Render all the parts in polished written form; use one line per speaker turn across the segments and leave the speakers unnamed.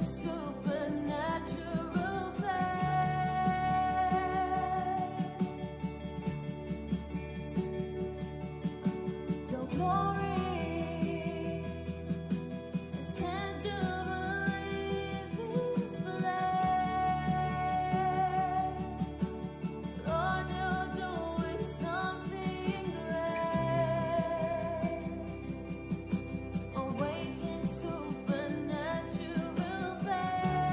supernatural faith. Your glory is tangibly displayed. Lord, you're doing something great. Awaken supernatural faith.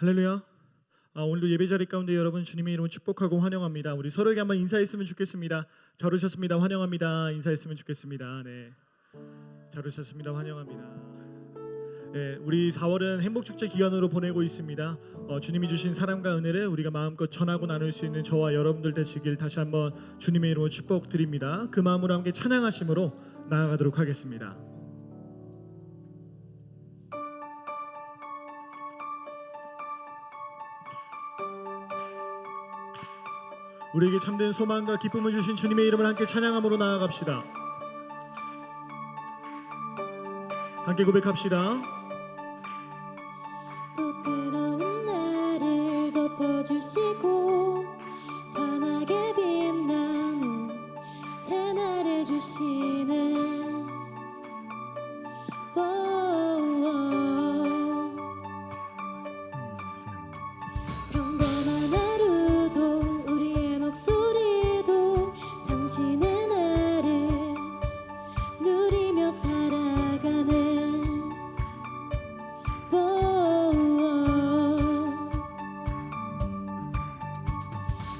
할렐루야. 오늘도 예배자리 가운데 여러분 주님의 이름으로 축복하고 환영합니다. 우리 서로에게 한번 인사했으면 좋겠습니다. 잘 오셨습니다. 환영합니다. 인사했으면 좋겠습니다. 네, 잘 오셨습니다. 환영합니다. 네, 우리 4월은 행복축제 기간으로 보내고 있습니다. 주님이 주신 사랑과 은혜를 우리가 마음껏 전하고 나눌 수 있는 저와 여러분들 되시길 다시 한번 주님의 이름으로 축복드립니다. 그 마음으로 함께 찬양하심으로 나아가도록 하겠습니다. 우리에게 참된 소망과 기쁨을 주신 주님의 이름을 함께 찬양함으로 나아갑시다. 함께 고백합시다.
부끄러운 나를 덮어주시고 환하게 빛나는 새날을 주시는 평범한 하루도 우리의 목소리도 당신의 나를 누리며 살아가는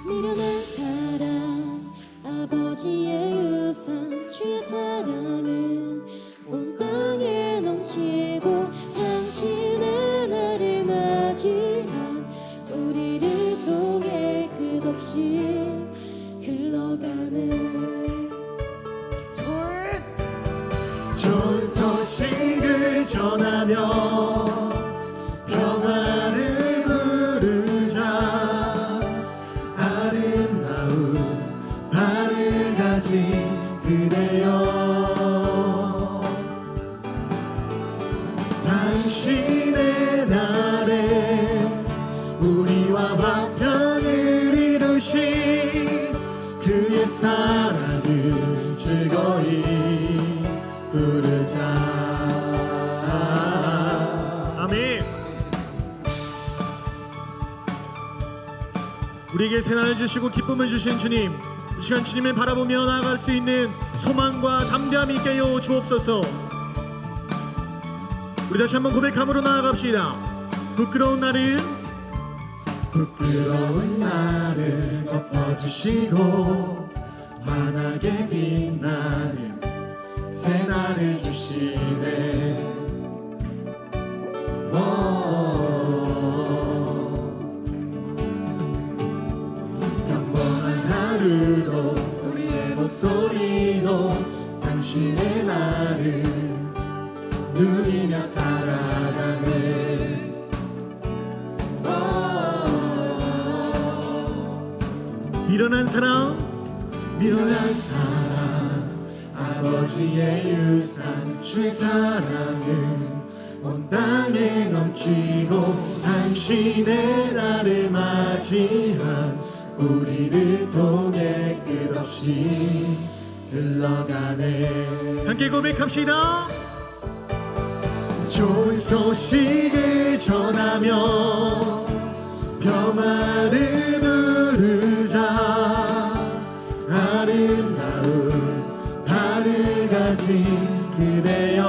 미련한 사랑 아버지의 유산 주의 사랑은 온 땅에 넘치고 당신의 나를 맞이한 우리를 통해 끝없이 흘러가는
좋은 소식을 전하며 평화를 부르자. 아름다운 발을 가진 그대여, 당신의 날에 우리와 화평을 이루신 그의 사랑을 즐거이 부르자. 아멘. 우리에게 새날을 주시고 기쁨을 주신 주님, 이 시간 주님을 바라보며 나아갈 수 있는 소망과 담대함이 있게 하여 주옵소서. 우리 다시 한번 고백함으로 나아갑시다. 부끄러운 나를 덮어주시고 환하게 빛나는 새날을 주시네. 평범한 하루도 우리의 목소리도 당신의 나를 누리며 살아가네. 미련한 사랑 아버지의 유산 주의 사랑은 온 땅에 넘치고 당신의 나를 맞이한 우리를 통해 끝없이 흘러가네. 함께 고백합시다. 좋은 소식을 전하며 평화를 부르자. 아름다운 발을 가진 그대여,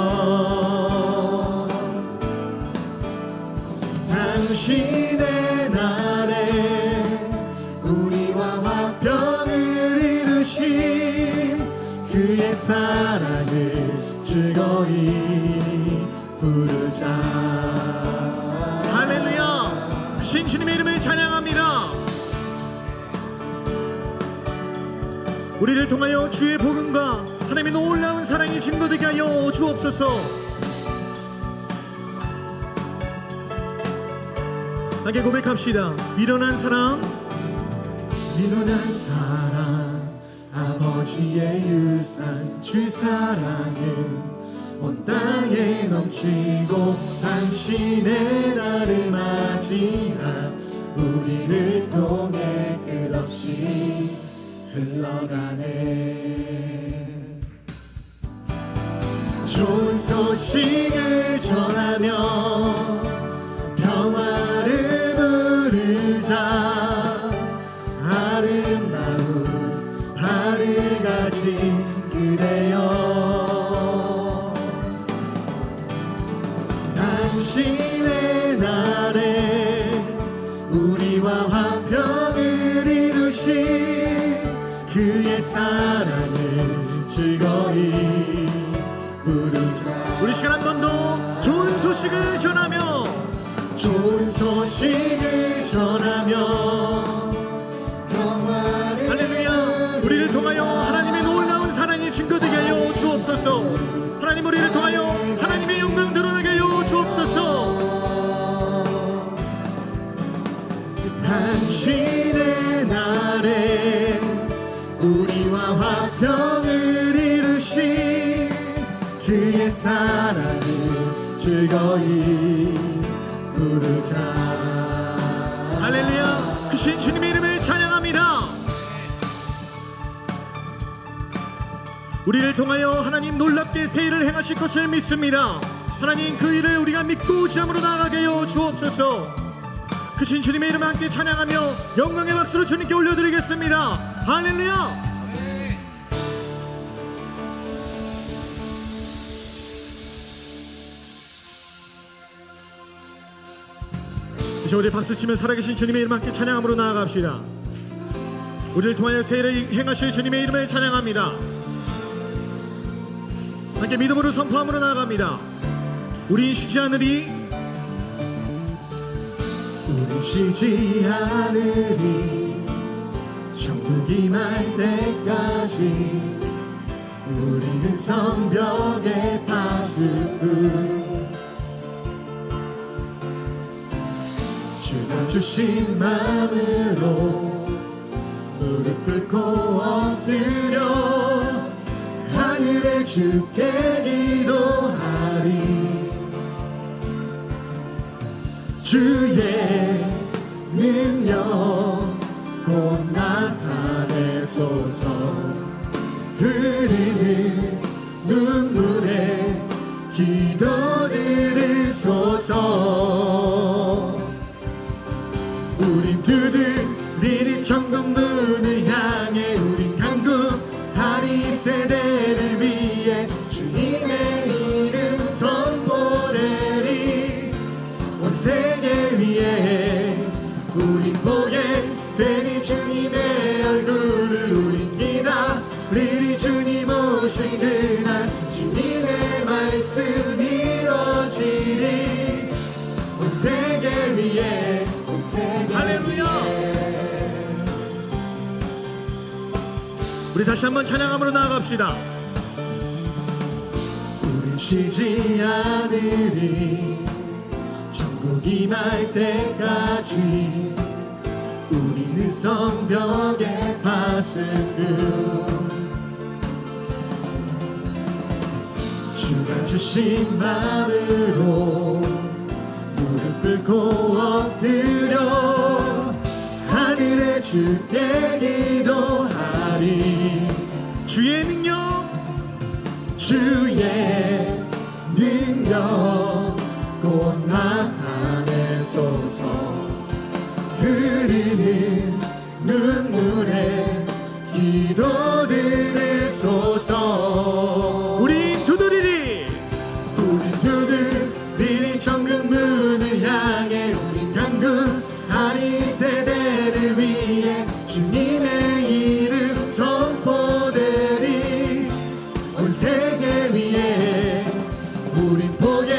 당신의 날에 우리와 화평을 이루신 그의 사랑을 즐거이 부르자. 할렐루야. 신 주님의 이름을 찬양합니다. 우리를 통하여 주의 복음과 하나님의 놀라운 사랑이 증거되게 하여 주옵소서. 함께 고백합시다. 미련한 사랑 아버지의 유산 주의 사랑은 온 땅에 넘치고 당신의 나를 맞이한 우리를 통해 끝없이 흘러가네. 좋은 소식을 전하며 평화를 부르자. 아름다운 발을 가진 그대여, 당신의 날에 그의 사랑을 즐거이 부르자. 우리 시간 한 번 더 좋은 소식을 전하며 좋은 소식을 전하며 할렐루야. 우리를 통하여 하나님의 놀라운 사랑이 증거되게 하여 주옵소서. 하나님 우리를 통하여 하나님의 영광 드러나게 하여 주옵소서. 당신의 날에 우리와 화평을 이루신 그의 사랑을 즐거이 부르자. 할렐루야. 크신 주님의 이름을 찬양합니다. 우리를 통하여 하나님 놀랍게 새 일을 행하실 것을 믿습니다. 하나님 그 일을 우리가 믿고 지함으로 나아가게 하여 주옵소서. 크신 주님의 이름을 함께 찬양하며 영광의 박수로 주님께 올려드리겠습니다. 할렐루야. 이제 우리 박수치며 살아계신 주님의 이름 함께 찬양함으로 나아갑시다. 우리를 통하여 새 일을 행하실 주님의 이름을 찬양합니다. 함께 믿음으로 선포함으로 나아갑니다. 우린 쉬지 않으리, 우린 쉬지 않으리, 천국이 말 때까지. 우리는 성벽의 파수꾼, 주가 주신 마음으로 무릎 꿇고 엎드려 하늘의 주께 기도하리. 주의 능력 곧 나타내소서. 흐르는 눈물에 기도 들으소서. 우린 두드리는 천국문을 향해 우린 간구하리. 세대를 위해 주님의 이름 선포되리. 온 세계 위에 우린 보게 되니 주님의 얼굴을. 우린 기다리리 주님 오신 그날. 주님의 말씀 이루어지리. 온 세계 위에 온 세계. 할렐루야. 우리 다시 한번 찬양함으로 나아갑시다. 우린 쉬지 않으리, 천국이 말 때까지. 우리는 성벽의 파수꾼, 주가 주신 마음으로 무릎 꿇고 엎드려 하늘의 주께 기도하리. 주의 능력, 주의 능력 곧 나타내소서. 흐르는 눈물에 기도 들으소서. 우린 두드리리, 우린 두드리리 천국 문을 향해. 우린 간구하리. 세대를 위해 주님의 이름 선포되리. 온 세계 위에 우린 보게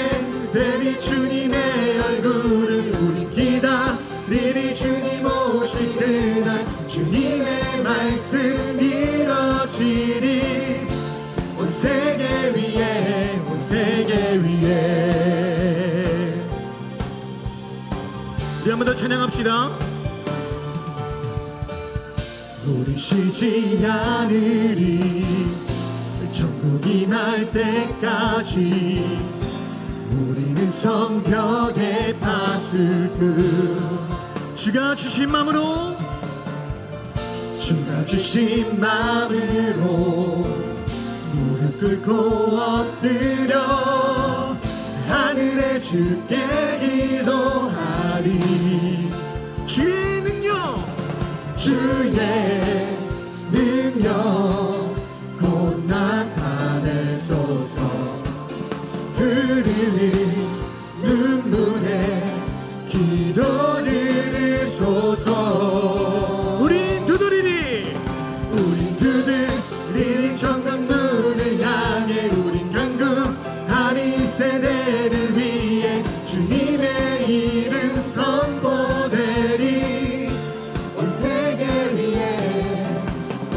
되리 주님의 얼굴을. 우린 기다리리 주님 오신 그날. 주님의 말씀 이루어지리. 온 세계 위에 온 세계 위에. 우리 한 번 더 찬양합시다. 우리 쉬지 않으리, 천국이 날 때까지. 우리는 성벽의 파수꾼, 주가 주신 마음으로, 주가 주신 마음으로 무릎 꿇고 엎드려 하늘의 주께 기도하리. 주의 능력, 주의 능력 곧 나타내소서. 흐르는 눈물에 기도 들으소서. 우린 두드리리, 우린
우린 두드리는 정강문을 향해 우린 강구하리 세대를 위해 주님의 이름 선포되리 온 세계 위에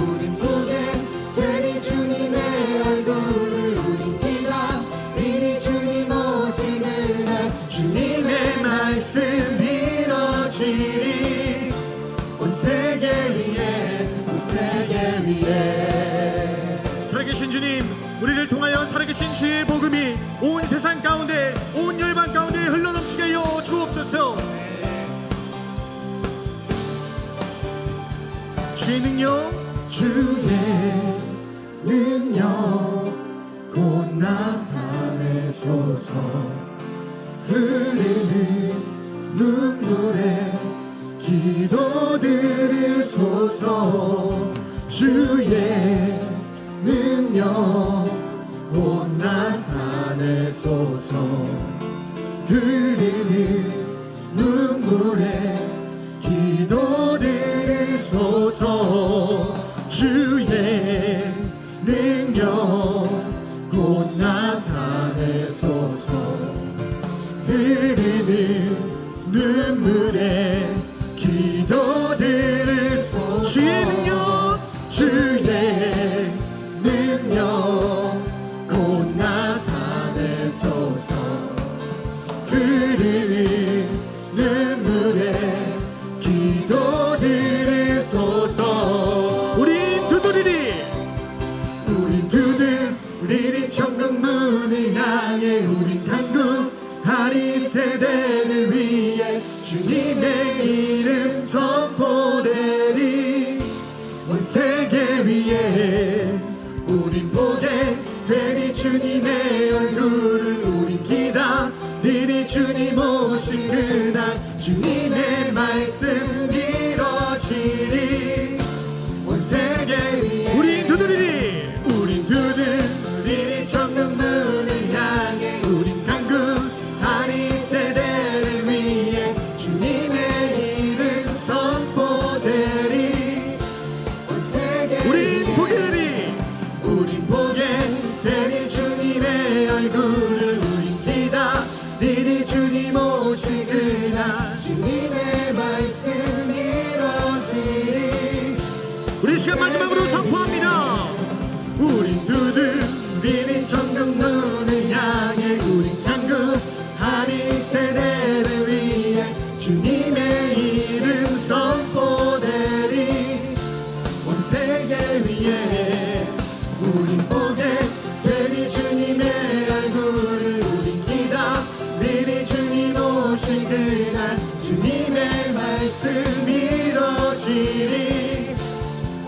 우린 보게 되리 주님의 얼굴을 우린 기다리니 주님 오시는 날 주님의 말씀 이뤄지리 온 세계 위에 온 세계 위에
살아계신 주님, 우리를 통하여 살아계신 주의 복음이 온 세상 가운데, 온 열방 가운데 흘러넘치게 하여 주옵소서. 주의 능력,
주의 능력 곧 나타내소서 흐르는 눈물에 기도 들으소서 주의 능력 곧 나타내소서 흐르는 눈물에 기도 들으소서 주의 능력 곧 나타내소서 흐르는 눈물에 기도 들으소서 주의 능력 주의 능력 곧 나타내소서 흐르는 눈물에 기도 들으소서
우린 두드리리.
우린 두드리리 천국문을 향해 우린 강구하리 세대를 위해 주님의 이름 선포되리 온 세계 위에 우린 보게 되리 주님의 얼굴을 우린 기다리리 주님 오신 그날 주님의 말씀 이뤄지리 온 세계 위에
우린 두드리리.
우린 두드리리 천국문을 향해 우린 강구하리 세대를 위해 주님의 이름 선포되리 온 세계
우린 보게 되리.
우린 보게 되리 주님의 얼굴을 우린 기다리리 주님 오실 그날 주님의 말씀 이뤄지리
우리 시간 마지막으로 선포합니다.
우린 두드리는 천국문을 향해 우린 강구하리 세대를 위해 주님의 이름 선포되리 온 세계 위에 우린 보게 되리 주님의 얼굴을 우린 기다리리 주님 오실 그날 주님의 말씀 이뤄지리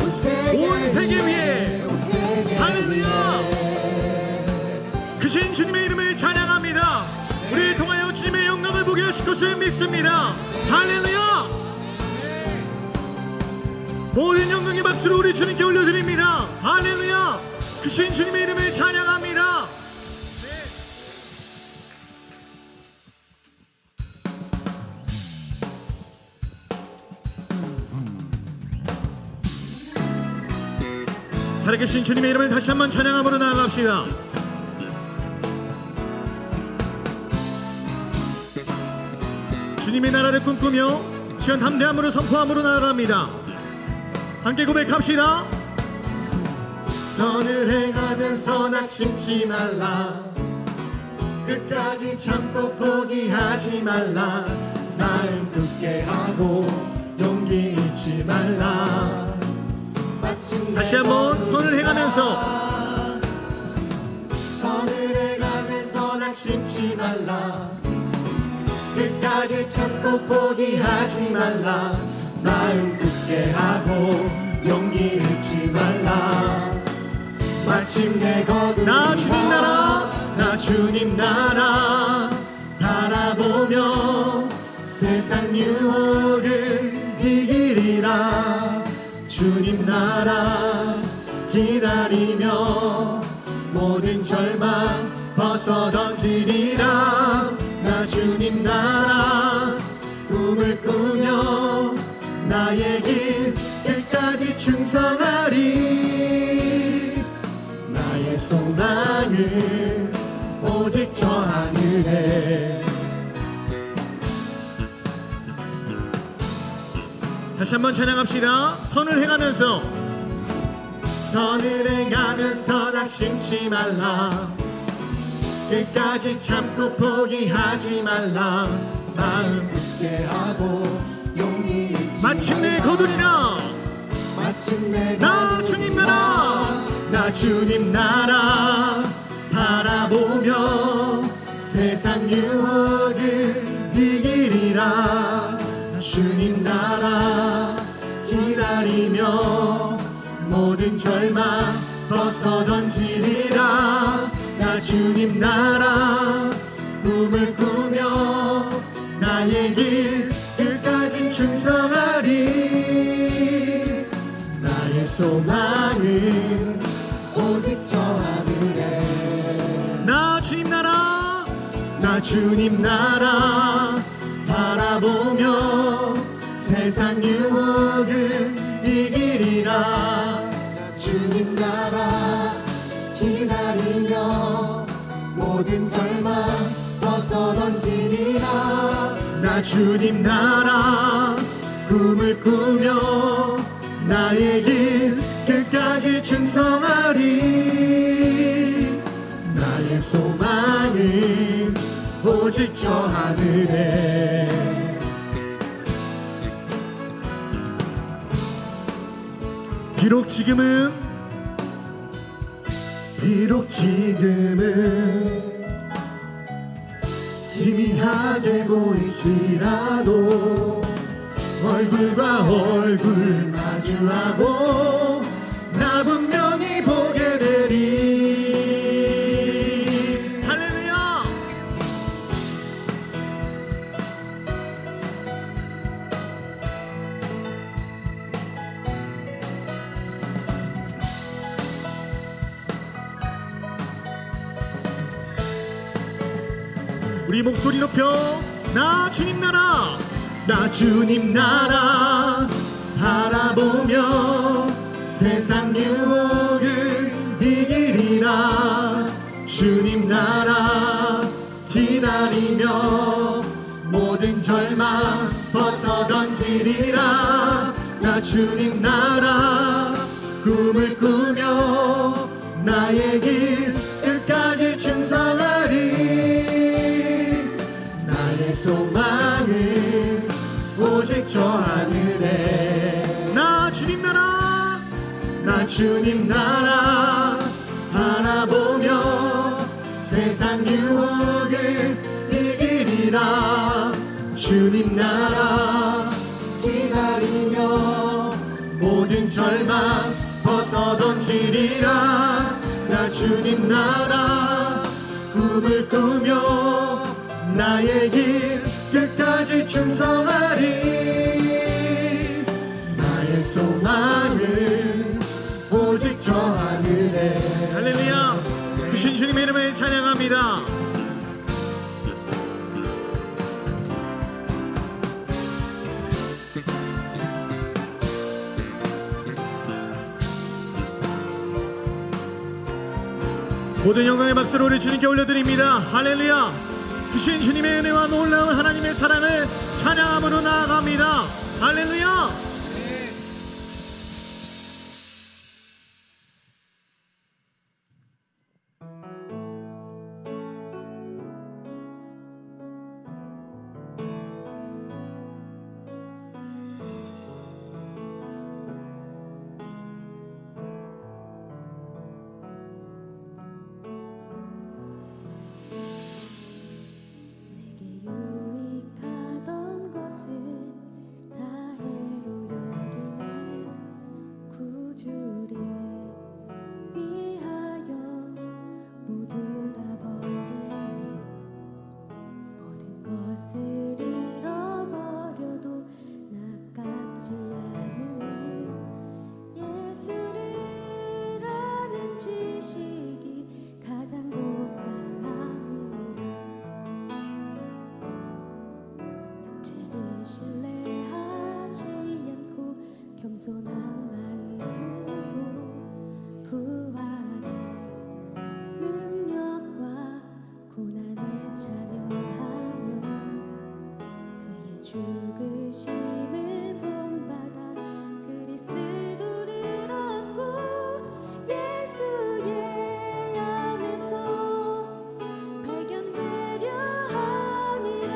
온 세계
위에 할렐루야. 크신 주님의 이름을 찬양합니다. 우리를 통하여 주님의 영광을 보게 하실 것을 믿습니다. 할렐루야. 모든 영광의 박수로 우리 주님께 올려드립니다. 할렐루야. 크신 주님의 이름을 찬양합니다. 살아계신 주님의 이름을 다시 한번 찬양함으로 나아갑시다. 주님의 나라를 꿈꾸며 시원 담대함으로 선포함으로 나아갑니다. 함께 고백합시다.
선을 행하면서 낙심치 말라 끝까지 참고 포기하지 말라 마음 굳게 하고 용기 잃지 말라
다시 한번 선을 행하면서
선을 행하면서 낙심치 말라 끝까지 참고 포기하지 말라 마음 굳게 하고 용기 잃지 말라 마침내 거두리라
나 주님 나라
나 주님 나라 바라보며 세상 유혹을 이기리라 주님 나라 기다리며 모든 절망 벗어던지리라 나 주님 나라 꿈을 꾸며 나의 길 끝까지 충성하리. 나의 소망은 오직 저 하늘에.
다시 한번 찬양합시다. 선을 행하면서
선을 행하면서 낙심치 말라. 끝까지 참고 포기하지 말라. 마음 굳게 하고 용기 잃지
마침내
말라.
거두리라.
마침내
나 주님 나라.
나 주님 나라 바라보며 세상 유혹을 이기리라. 주님 나라 기다리며 모든 절망 벗어 던지리라. 나 주님 나라 꿈을 꾸며 나의 길 끝까지 충성하리. 나의 소망은 오직 저 하늘에.
나 주님 나라.
나 주님 나라 바라보며 세상 유혹을 이기리라. 주님 나라 기다리며 모든 절망 벗어 던지리라. 나 주님 나라 꿈을 꾸며 나의 길 끝까지 충성하리. 나의 소망은 오직 저 하늘에.
비록 지금은
희미하게 보일지라도 얼굴과 얼굴 마주하고 나 분명히 보게 되리.
할렐루야. 우리 목소리 높여 나 주님 나라.
나 주님 나라 바라보며 세상 유혹을 이기리라. 주님 나라 기다리며 모든 절망 벗어 던지리라. 나 주님 나라 꿈을 꾸며 나의 길 끝까지 충성하리. 나의 소망은 오직 저 하늘에.
나 주님 나라.
나 주님 나라 바라보며 세상 유혹을 이기리라. 주님 나라 기다리며 모든 절망 벗어 던지리라. 나 주님 나라 꿈을 꾸며 나의 길 끝까지 충성하리. 나의 소망은 오직 저 하늘에.
할렐루야. 크신 주님의 이름을 찬양합니다. 모든 영광의 박수로 우리 주님께 올려드립니다. 할렐루야. 크신 주님의 은혜와 놀라운 하나님의 사랑을 찬양함으로 나아갑니다. 할렐루야.
내게 유익하던 것을 다 해로 여기는 구주를 위하여 모두 다 버리니 모든 것을 잃어버려도 나깝지 않으니 예수를 아는 지식이 가장 고상함이라. 육체를 신뢰하지 않고 겸손한 마음 부활의 능력과 고난에 참여하며 그의 죽으심을 본받아 그리스도를 얻고 예수의 안에서 발견되려 함이라.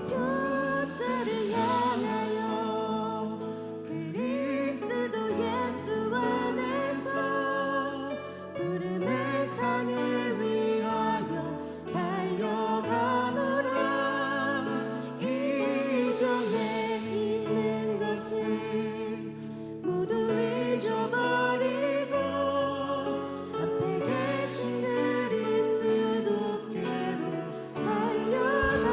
표대를 향하여 그리스도 예수 안에서 부름의 상을 위하여 달려가노라. 이전에 있는 것을 모두 잊어버리고 앞에 계신 그리스도께로 달려가노라.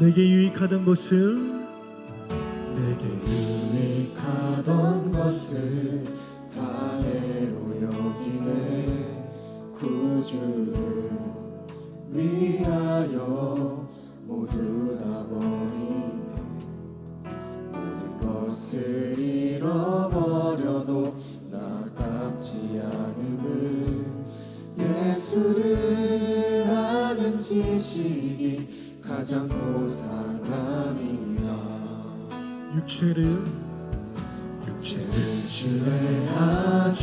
내게 유익하던 것을
내게 유익하던 것을 다해로 여기네. 구주를 위하여 모두 다 버리네. 모든 것을 잃어버려도 나깝지 않음은 예수를 아는 지식이 가장 고상함이라. 육체를 신뢰하지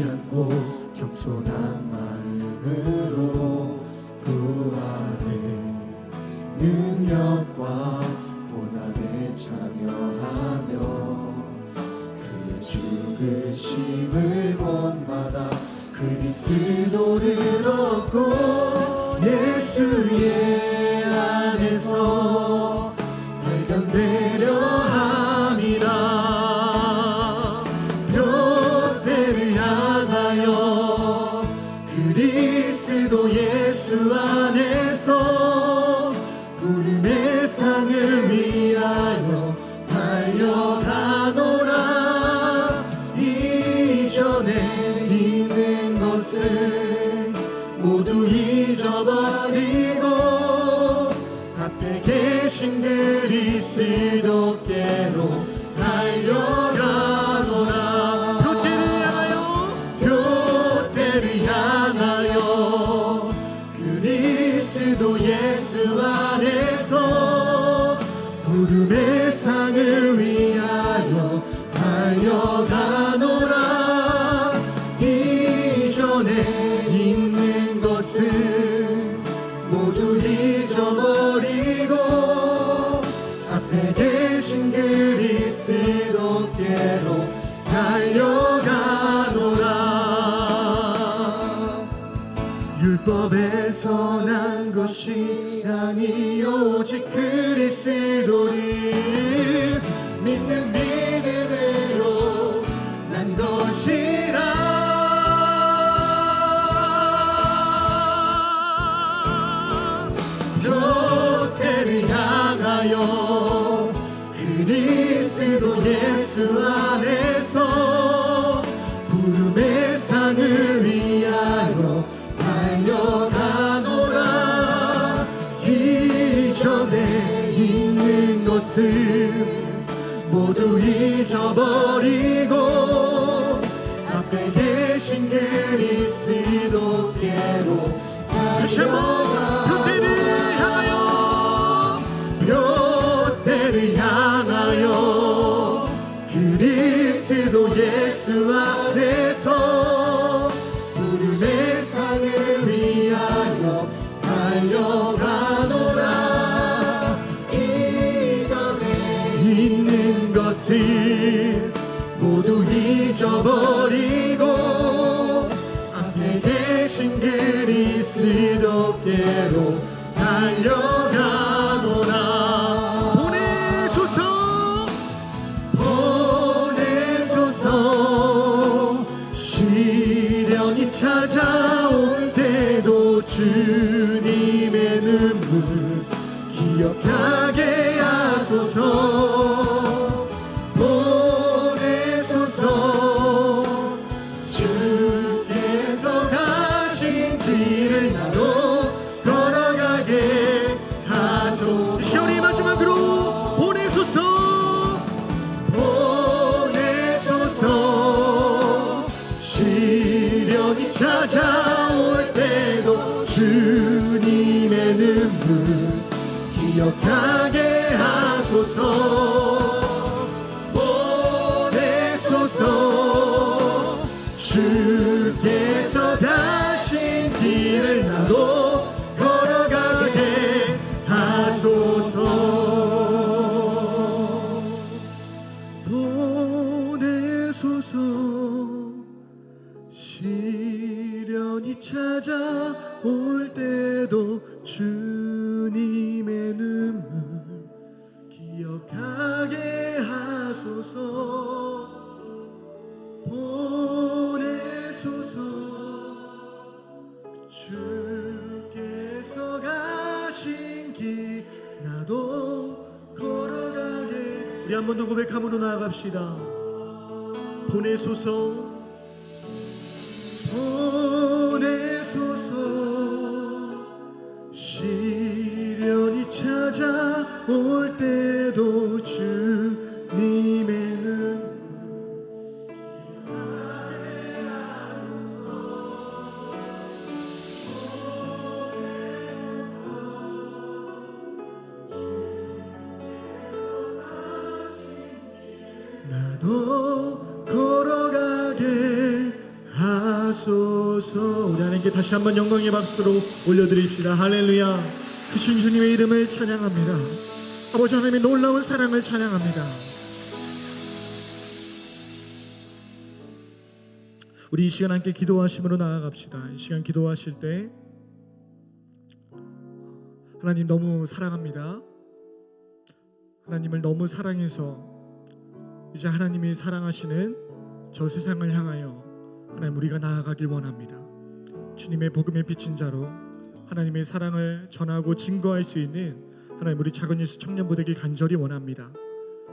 않고 겸손한 마음으로 부활의 능력과 고난에 참여하며 그의 죽으심을 본받아 그리스도를 얻고 예수의 안에서 발견되려 함이라. 표대를 향하여 그리스도 예수 안에서 부름의 상을 위하여 달려가노라. 이전에 있는 것을 모두 잊어버리고 앞에 계신 그리스도께로 달려가노라. 표대를 향하여 그리스도 예수 안에서 부름의 상을 위하여 달려가노라. 이전에 있는 것을 모두 잊어버리고 앞에 계신 그리스도께로 달려가노라. 율법에서 난 것이 아니 오직 그리스도를 믿는 믿음으로 난 것이라. 표대를 향하여 그리스도 예수 안에서 부름의 상을 위하여 달려가노라. 이전에 있는 것을 모두 잊어버리고 앞에 계신 그리스도께로 달려가노라. 표대를 향하여 그리스도 예수 안에서 부름의 상을 위하여 달려가노라. 이전에 있는 것을 모두 잊어버리고 앞에 계신 그리스도께로 달려가노라. 보내소서. 시련이 찾아올 때도 주님의 눈물 기억하게 하소서. 보내소서. 주께서 가신 길을 나도 걸어가게 하소서. 시온이 마지막으로 보내소서. 찾아올 때도 주님의 눈물 기억하게 하소서. 보내소서. 주께서 가신 길을 나도 걸어가게 하소서. 보내소서. 시련이 찾아올 때도 주님의 눈물 기억하게 하소서. 보내소서. 주께서 가신 길 나도 걸어가게. 우리 한 번 더 고백함으로 나아갑시다. 보내소서. 보내소서. 시련이 찾아올 때도 주님의 눈 나도 걸어가게 하소서. 우리 하나님께 다시 한번 영광의 박수로 올려드립시다. 할렐루야. 크신 주님의 이름을 찬양합니다. 아버지 하나님의 놀라운 사랑을 찬양합니다. 우리 이 시간 함께 기도하심으로 나아갑시다. 이 시간 기도하실 때 하나님 너무 사랑합니다. 하나님을 너무 사랑해서 이제 하나님이 사랑하시는 저 세상을 향하여 하나님 우리가 나아가길 원합니다. 주님의 복음의 비친 자로 하나님의 사랑을 전하고 증거할 수 있는 하나님 우리 작은 예수 청년부대길 간절히 원합니다.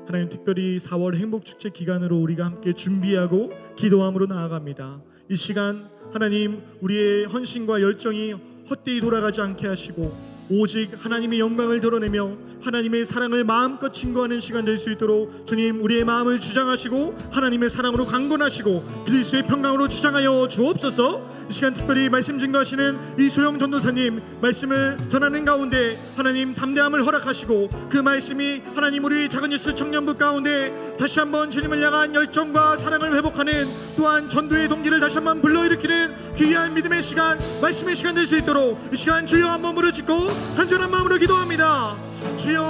하나님 특별히 4월 행복축제 기간으로 우리가 함께 준비하고 기도함으로 나아갑니다. 이 시간 하나님 우리의 헌신과 열정이 헛되이 돌아가지 않게 하시고 오직 하나님의 영광을 드러내며 하나님의 사랑을 마음껏 증거하는 시간 될 수 있도록 주님 우리의 마음을 주장하시고 하나님의 사랑으로 강건하시고 그리스도의 평강으로 주장하여 주옵소서. 이 시간 특별히 말씀 증거하시는 이소영 전도사님 말씀을 전하는 가운데 하나님 담대함을 허락하시고 그 말씀이 하나님 우리 작은 예수 청년부 가운데 다시 한번 주님을 향한 열정과 사랑을 회복하는 또한 전도의 동기를 다시 한번 불러일으키는 귀한 믿음의 시간 말씀의 시간 될 수 있도록 이 시간 주여 한번 부르짖고 간절한 마음으로 기도합니다. 주여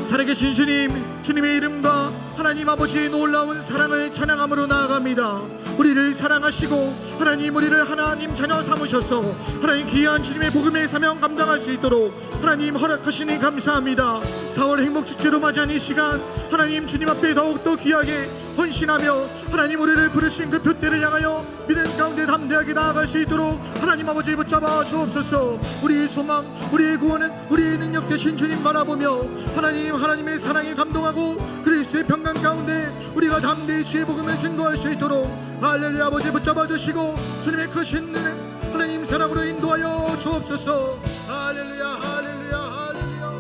살아계신 주님 주님의 이름과 하나님 아버지의 놀라운 사랑을 찬양함으로 나아갑니다. 우리를 사랑하시고 하나님 우리를 하나님 자녀 삼으셔서 하나님 귀한 주님의 복음의 사명 감당할 수 있도록 하나님 허락하시니 감사합니다. 4월 행복축제로 맞이한 이 시간 하나님 주님 앞에 더욱더 귀하게 헌신하며 하나님 우리를 부르신 그 표대를 향하여 믿음 가운데 담대하게 나아갈 수 있도록 하나님 아버지 붙잡아 주옵소서. 우리의 소망 우리의 구원은 우리의 능력 되신 주님 바라보며 하나님의 사랑에 감동하고 그리스도의 평강 가운데 우리가 담대히 주의 복음을 증거할 수 있도록 할렐루야 아버지 붙잡아 주시고 주님의 크신 은혜 하나님 사랑으로 인도하여 주옵소서. 할렐루야 할렐루야 할렐루야.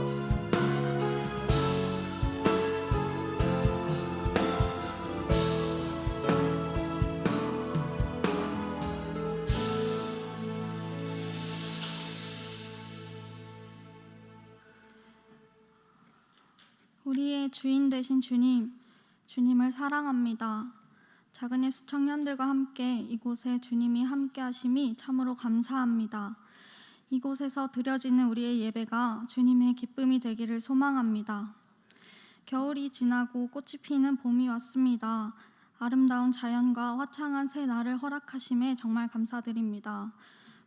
우리의 주인 되신 주님을 사랑합니다. 작은 예수 청년들과 함께 이곳에 주님이 함께 하심이 참으로 감사합니다. 이곳에서 드려지는 우리의 예배가 주님의 기쁨이 되기를 소망합니다. 겨울이 지나고 꽃이 피는 봄이 왔습니다. 아름다운 자연과 화창한 새 날을 허락하심에 정말 감사드립니다.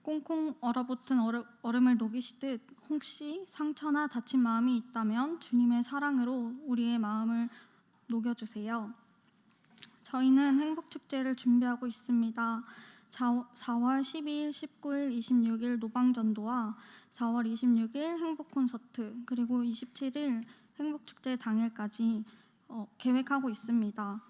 꽁꽁 얼어붙은 얼음을 녹이시듯 혹시 상처나 다친 마음이 있다면 주님의 사랑으로 우리의 마음을 녹여주세요. 저희는 행복축제를 준비하고 있습니다. 4월 12일, 19일, 26일 노방전도와 4월 26일 행복콘서트 그리고 27일 행복축제 당일까지 계획하고 있습니다.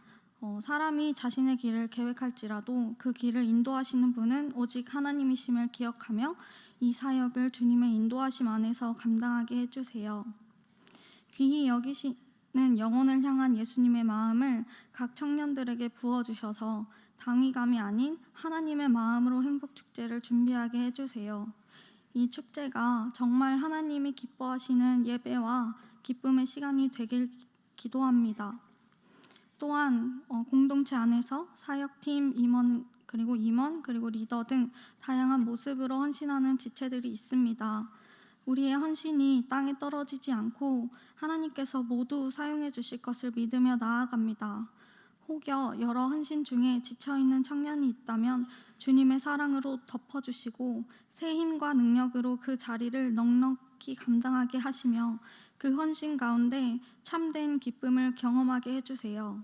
사람이 자신의 길을 계획할지라도 그 길을 인도하시는 분은 오직 하나님이심을 기억하며 이 사역을 주님의 인도하심 안에서 감당하게 해주세요. 귀히 영혼을 향한 예수님의 마음을 각 청년들에게 부어주셔서 당위감이 아닌 하나님의 마음으로 행복축제를 준비하게 해주세요. 이 축제가 정말 하나님이 기뻐하시는 예배와 기쁨의 시간이 되길 기도합니다. 또한 공동체 안에서 사역팀, 임원 그리고 리더 등 다양한 모습으로 헌신하는 지체들이 있습니다. 우리의 헌신이 땅에 떨어지지 않고 하나님께서 모두 사용해 주실 것을 믿으며 나아갑니다. 혹여 여러 헌신 중에 지쳐있는 청년이 있다면 주님의 사랑으로 덮어주시고 새 힘과 능력으로 그 자리를 넉넉히 감당하게 하시며 그 헌신 가운데 참된 기쁨을 경험하게 해주세요.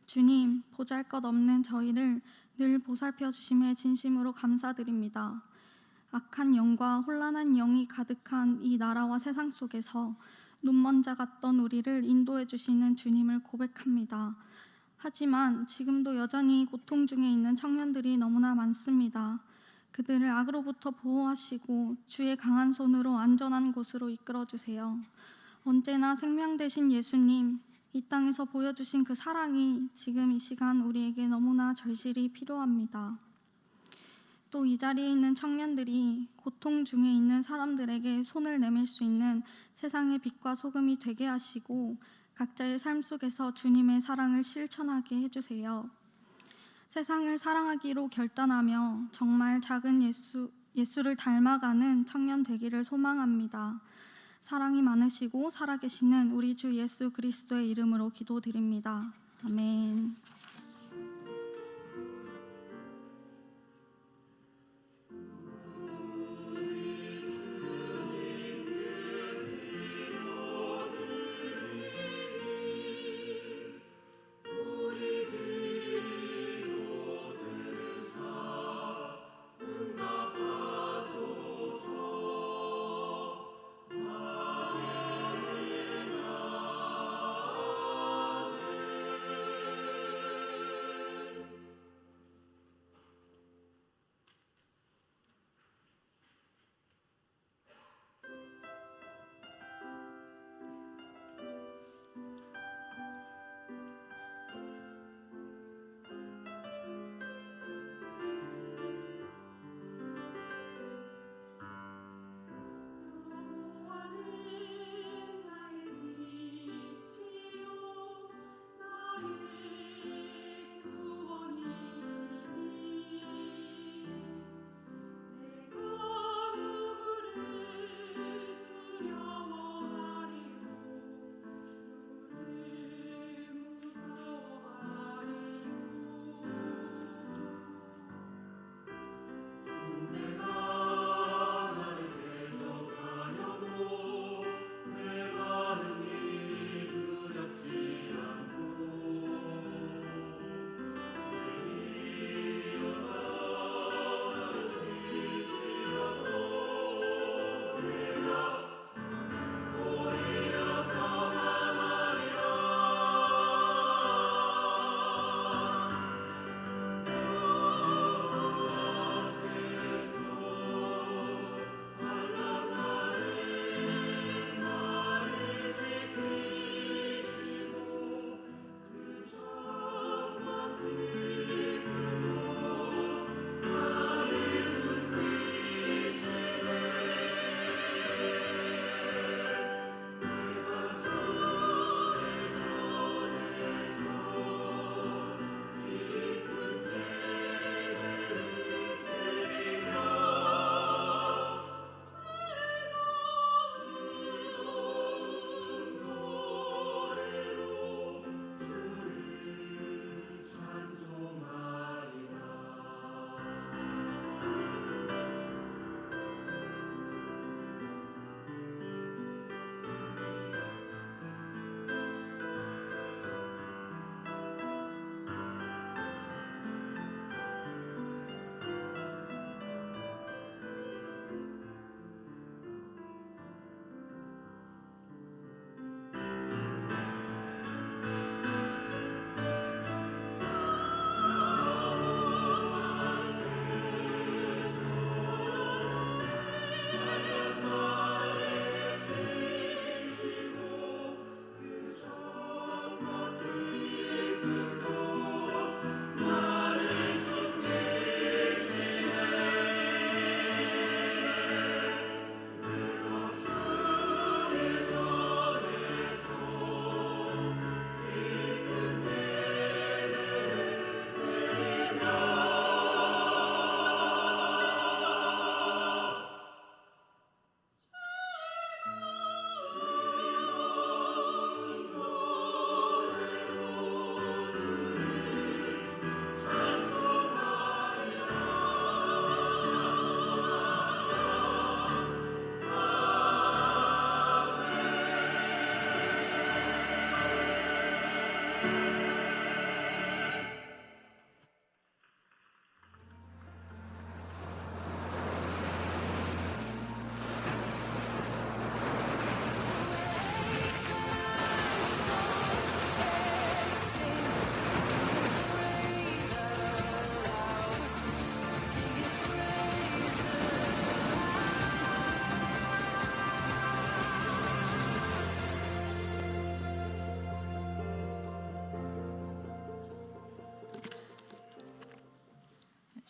주님, 보잘것없는 저희를 늘 보살펴 주심에 진심으로 감사드립니다. 악한 영과 혼란한 영이 가득한 이 나라와 세상 속에서 눈먼 자 같던 우리를 인도해 주시는 주님을 고백합니다. 하지만 지금도 여전히 고통 중에 있는 청년들이 너무나 많습니다. 그들을 악으로부터 보호하시고 주의 강한 손으로 안전한 곳으로 이끌어 주세요. 언제나 생명 되신 예수님, 이 땅에서 보여주신 그 사랑이 지금 이 시간 우리에게 너무나 절실히 필요합니다. 또 이 자리에 있는 청년들이 고통 중에 있는 사람들에게 손을 내밀 수 있는 세상의 빛과 소금이 되게 하시고 각자의 삶 속에서 주님의 사랑을 실천하게 해주세요. 세상을 사랑하기로 결단하며 정말 작은 예수를 닮아가는 청년 되기를 소망합니다. 사랑이 많으시고 살아계시는 우리 주 예수 그리스도의 이름으로 기도드립니다. 아멘.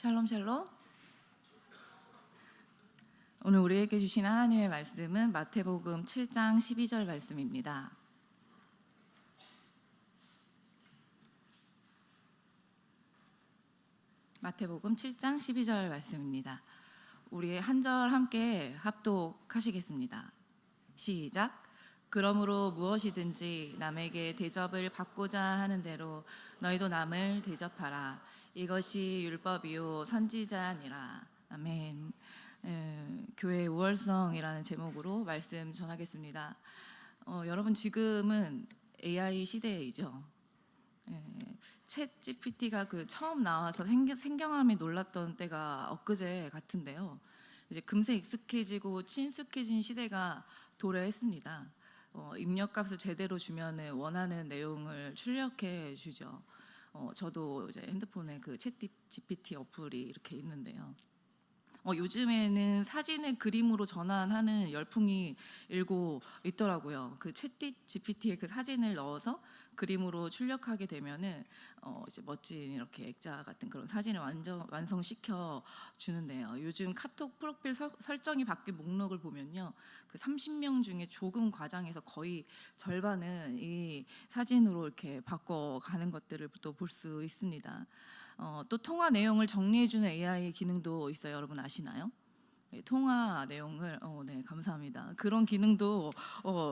샬롬 샬롬. 오늘 우리에게 주신 하나님의 말씀은 마태복음 7장 12절 말씀입니다. 마태복음 7장 12절 말씀입니다. 우리 한 절 함께 합독하시겠습니다. 시작. 그러므로 무엇이든지 남에게 대접을 받고자 하는 대로 너희도 남을 대접하라. 이것이 율법이요 선지자니라. 아멘. 교회 우월성이라는 제목으로 말씀 전하겠습니다. 여러분 지금은 AI 시대이죠. 챗 GPT가 처음 나와서 생경함에 놀랐던 때가 엊그제 같은데요. 이제 금세 익숙해지고 친숙해진 시대가 도래했습니다. 입력값을 제대로 주면은 원하는 내용을 출력해 주죠. 저도 이제 핸드폰에 챗 GPT 어플이 이렇게 있는데요. 요즘에는 사진을 그림으로 전환하는 열풍이 일고 있더라고요. 챗 GPT에 사진을 넣어서 그림으로 출력하게 되면은 이제 멋진 이렇게 액자 같은 그런 사진을 완성시켜 주는데요. 요즘 카톡 프로필 설정이 바뀐 목록을 보면요, 30명 중에 조금 과장해서 거의 절반은 이 사진으로 이렇게 바꿔가는 것들을 또 볼 수 있습니다. 또 통화 내용을 정리해주는 AI 기능도 있어요. 여러분 아시나요? 통화 내용을 네, 감사합니다. 그런 기능도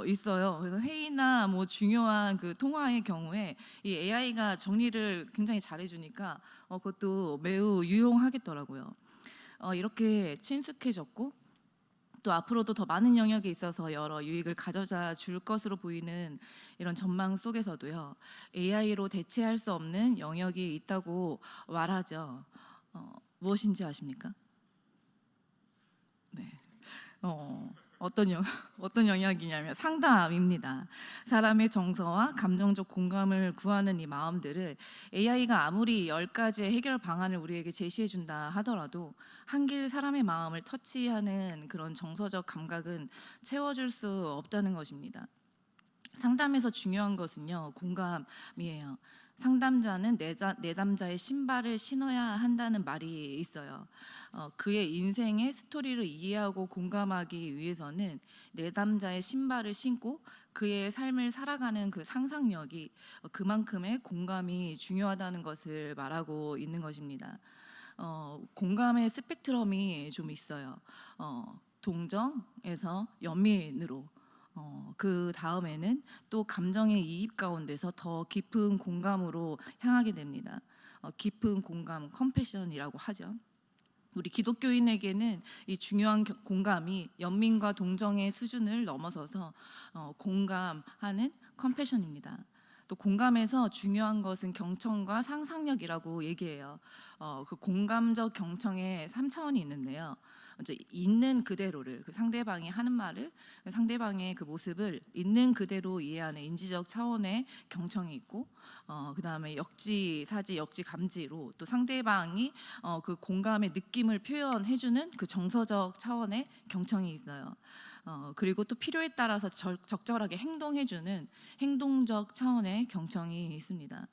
있어요. 그래서 회의나 뭐 중요한 통화의 경우에 이 AI가 정리를 굉장히 잘해주니까 그것도 매우 유용하겠더라고요. 이렇게 친숙해졌고 또 앞으로도 더 많은 영역에 있어서 여러 유익을 가져다 줄 것으로 보이는 이런 전망 속에서도요, AI로 대체할 수 없는 영역이 있다고 말하죠. 무엇인지 아십니까? 네. 어떤 영역이냐면 상담입니다. 사람의 정서와 감정적 공감을 구하는 이 마음들을 AI가 아무리 10가지의 해결 방안을 우리에게 제시해 준다 하더라도 한길 사람의 마음을 터치하는 그런 정서적 감각은 채워줄 수 없다는 것입니다. 상담에서 중요한 것은요, 공감이에요. 상담자는 내담자의 신발을 신어야 한다는 말이 있어요. 그의 인생의 스토리를 이해하고 공감하기 위해서는 내담자의 신발을 신고 그의 삶을 살아가는 상상력이 그만큼의 공감이 중요하다는 것을 말하고 있는 것입니다. 공감의 스펙트럼이 좀 있어요. 동정에서 연민으로, 그 다음에는 또 감정의 이입 가운데서 더 깊은 공감으로 향하게 됩니다. 깊은 공감, 컴패션이라고 하죠. 우리 기독교인에게는 이 중요한 공감이 연민과 동정의 수준을 넘어서서 공감하는 컴패션입니다. 또 공감에서 중요한 것은 경청과 상상력이라고 얘기해요. 공감적 경청에 3차원이 있는데요. 먼저 있는 그대로를, 상대방이 하는 말을, 상대방의 모습을 있는 그대로 이해하는 인지적 차원의 경청이 있고, 그 다음에 역지사지, 역지감지로 또 상대방이 공감의 느낌을 표현해주는 정서적 차원의 경청이 있어요. 그리고 또 필요에 따라서 적절하게 행동해주는 행동적 차원의 경청이 있습니다.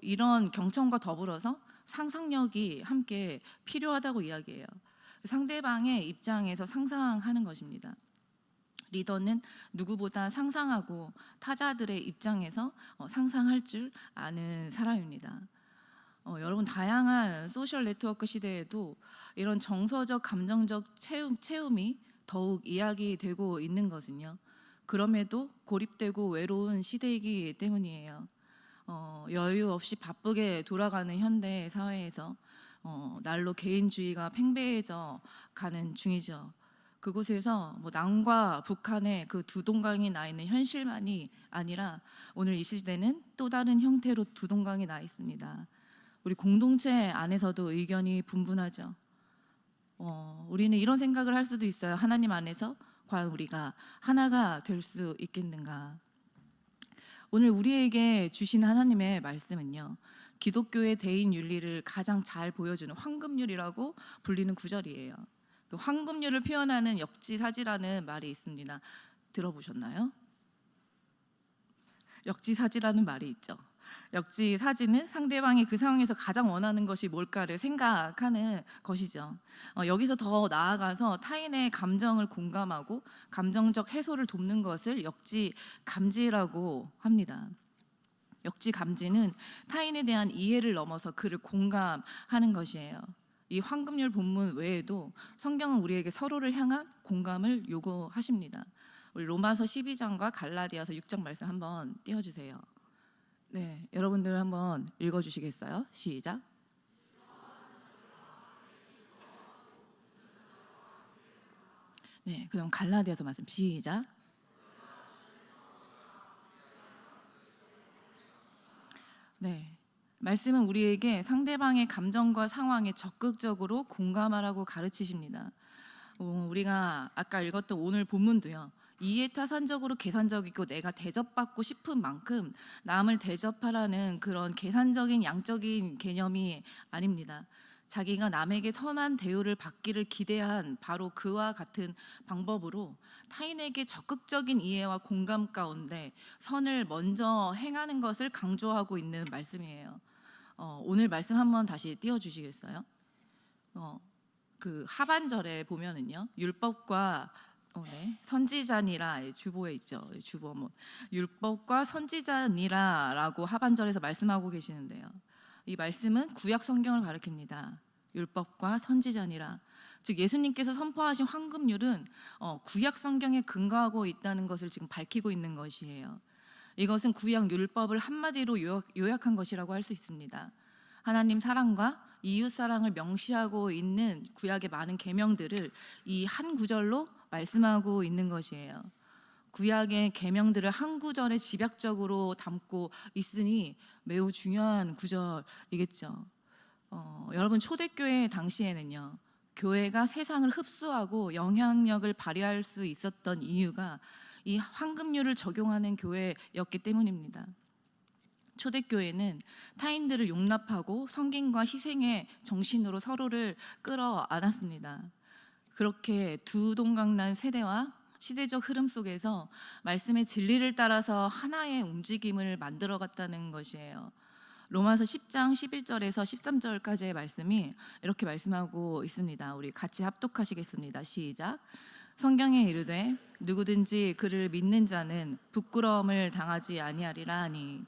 이런 경청과 더불어서 상상력이 함께 필요하다고 이야기해요. 상대방의 입장에서 상상하는 것입니다. 리더는 누구보다 상상하고 타자들의 입장에서 상상할 줄 아는 사람입니다. 여러분 다양한 소셜 네트워크 시대에도 이런 정서적 감정적 체험이 더욱 이야기되고 있는 것은요, 그럼에도 고립되고 외로운 시대이기 때문이에요. 여유 없이 바쁘게 돌아가는 현대 사회에서 날로 개인주의가 팽배해져 가는 중이죠. 그곳에서 남과 북한의 두 동강이 나 있는 현실만이 아니라 오늘 이 시대는 또 다른 형태로 두 동강이 나 있습니다. 우리 공동체 안에서도 의견이 분분하죠. 우리는 이런 생각을 할 수도 있어요. 하나님 안에서 과연 우리가 하나가 될 수 있겠는가? 오늘 우리에게 주신 하나님의 말씀은요, 기독교의 대인 윤리를 가장 잘 보여주는 황금률이라고 불리는 구절이에요. 황금률을 표현하는 역지사지라는 말이 있습니다. 들어보셨나요? 역지사지라는 말이 있죠. 역지 사지는 상대방이 그 상황에서 가장 원하는 것이 뭘까를 생각하는 것이죠. 여기서 더 나아가서 타인의 감정을 공감하고 감정적 해소를 돕는 것을 역지 감지라고 합니다. 역지 감지는 타인에 대한 이해를 넘어서 그를 공감하는 것이에요. 이 황금률 본문 외에도 성경은 우리에게 서로를 향한 공감을 요구하십니다. 우리 로마서 12장과 갈라디아서 6장 말씀 한번 띄워주세요. 네, 여러분들 한번 읽어주시겠어요? 시작. 네, 그럼 갈라디아서 말씀 시작. 네, 말씀은 우리에게 상대방의 감정과 상황에 적극적으로 공감하라고 가르치십니다. 우리가 아까 읽었던 오늘 본문도요. 이해타산적으로 계산적이고 내가 대접받고 싶은 만큼 남을 대접하라는 그런 계산적인 양적인 개념이 아닙니다. 자기가 남에게 선한 대우를 받기를 기대한 바로 그와 같은 방법으로 타인에게 적극적인 이해와 공감 가운데 선을 먼저 행하는 것을 강조하고 있는 말씀이에요. 오늘 말씀 한번 다시 띄워주시겠어요? 그 하반절에 보면은요, 율법과 선지자니라 주보에 있죠. 주보 율법과 선지자니라라고 하반절에서 말씀하고 계시는데요. 이 말씀은 구약 성경을 가리킵니다. 율법과 선지자니라. 즉 예수님께서 선포하신 황금률은 구약 성경에 근거하고 있다는 것을 지금 밝히고 있는 것이에요. 이것은 구약 율법을 한마디로 요약한 것이라고 할 수 있습니다. 하나님 사랑과 이웃 사랑을 명시하고 있는 구약의 많은 계명들을 이 한 구절로 말씀하고 있는 것이에요. 구약의 계명들을 한 구절에 집약적으로 담고 있으니 매우 중요한 구절이겠죠. 여러분 초대교회 당시에는요, 교회가 세상을 흡수하고 영향력을 발휘할 수 있었던 이유가 이 황금률을 적용하는 교회였기 때문입니다. 초대교회는 타인들을 용납하고 섬김과 희생의 정신으로 서로를 끌어안았습니다. 그렇게 두 동강난 세대와 시대적 흐름 속에서 말씀의 진리를 따라서 하나의 움직임을 만들어갔다는 것이에요. 로마서 10장 11절에서 13절까지의 말씀이 이렇게 말씀하고 있습니다. 우리 같이 합독하시겠습니다. 시작. 성경에 이르되 누구든지 그를 믿는 자는 부끄러움을 당하지 아니하리라 하니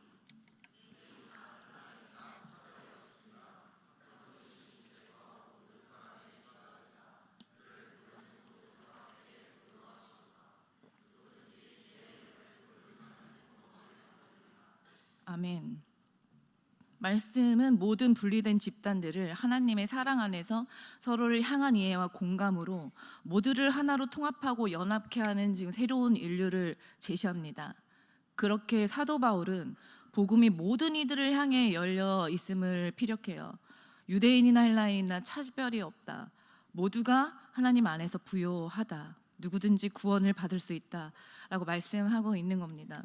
아멘. 말씀은 모든 분리된 집단들을 하나님의 사랑 안에서 서로를 향한 이해와 공감으로 모두를 하나로 통합하고 연합케 하는 지금 새로운 인류를 제시합니다. 그렇게 사도 바울은 복음이 모든 이들을 향해 열려 있음을 피력해요. 유대인이나 헬라인이나 차별이 없다. 모두가 하나님 안에서 부요하다. 누구든지 구원을 받을 수 있다라고 말씀하고 있는 겁니다.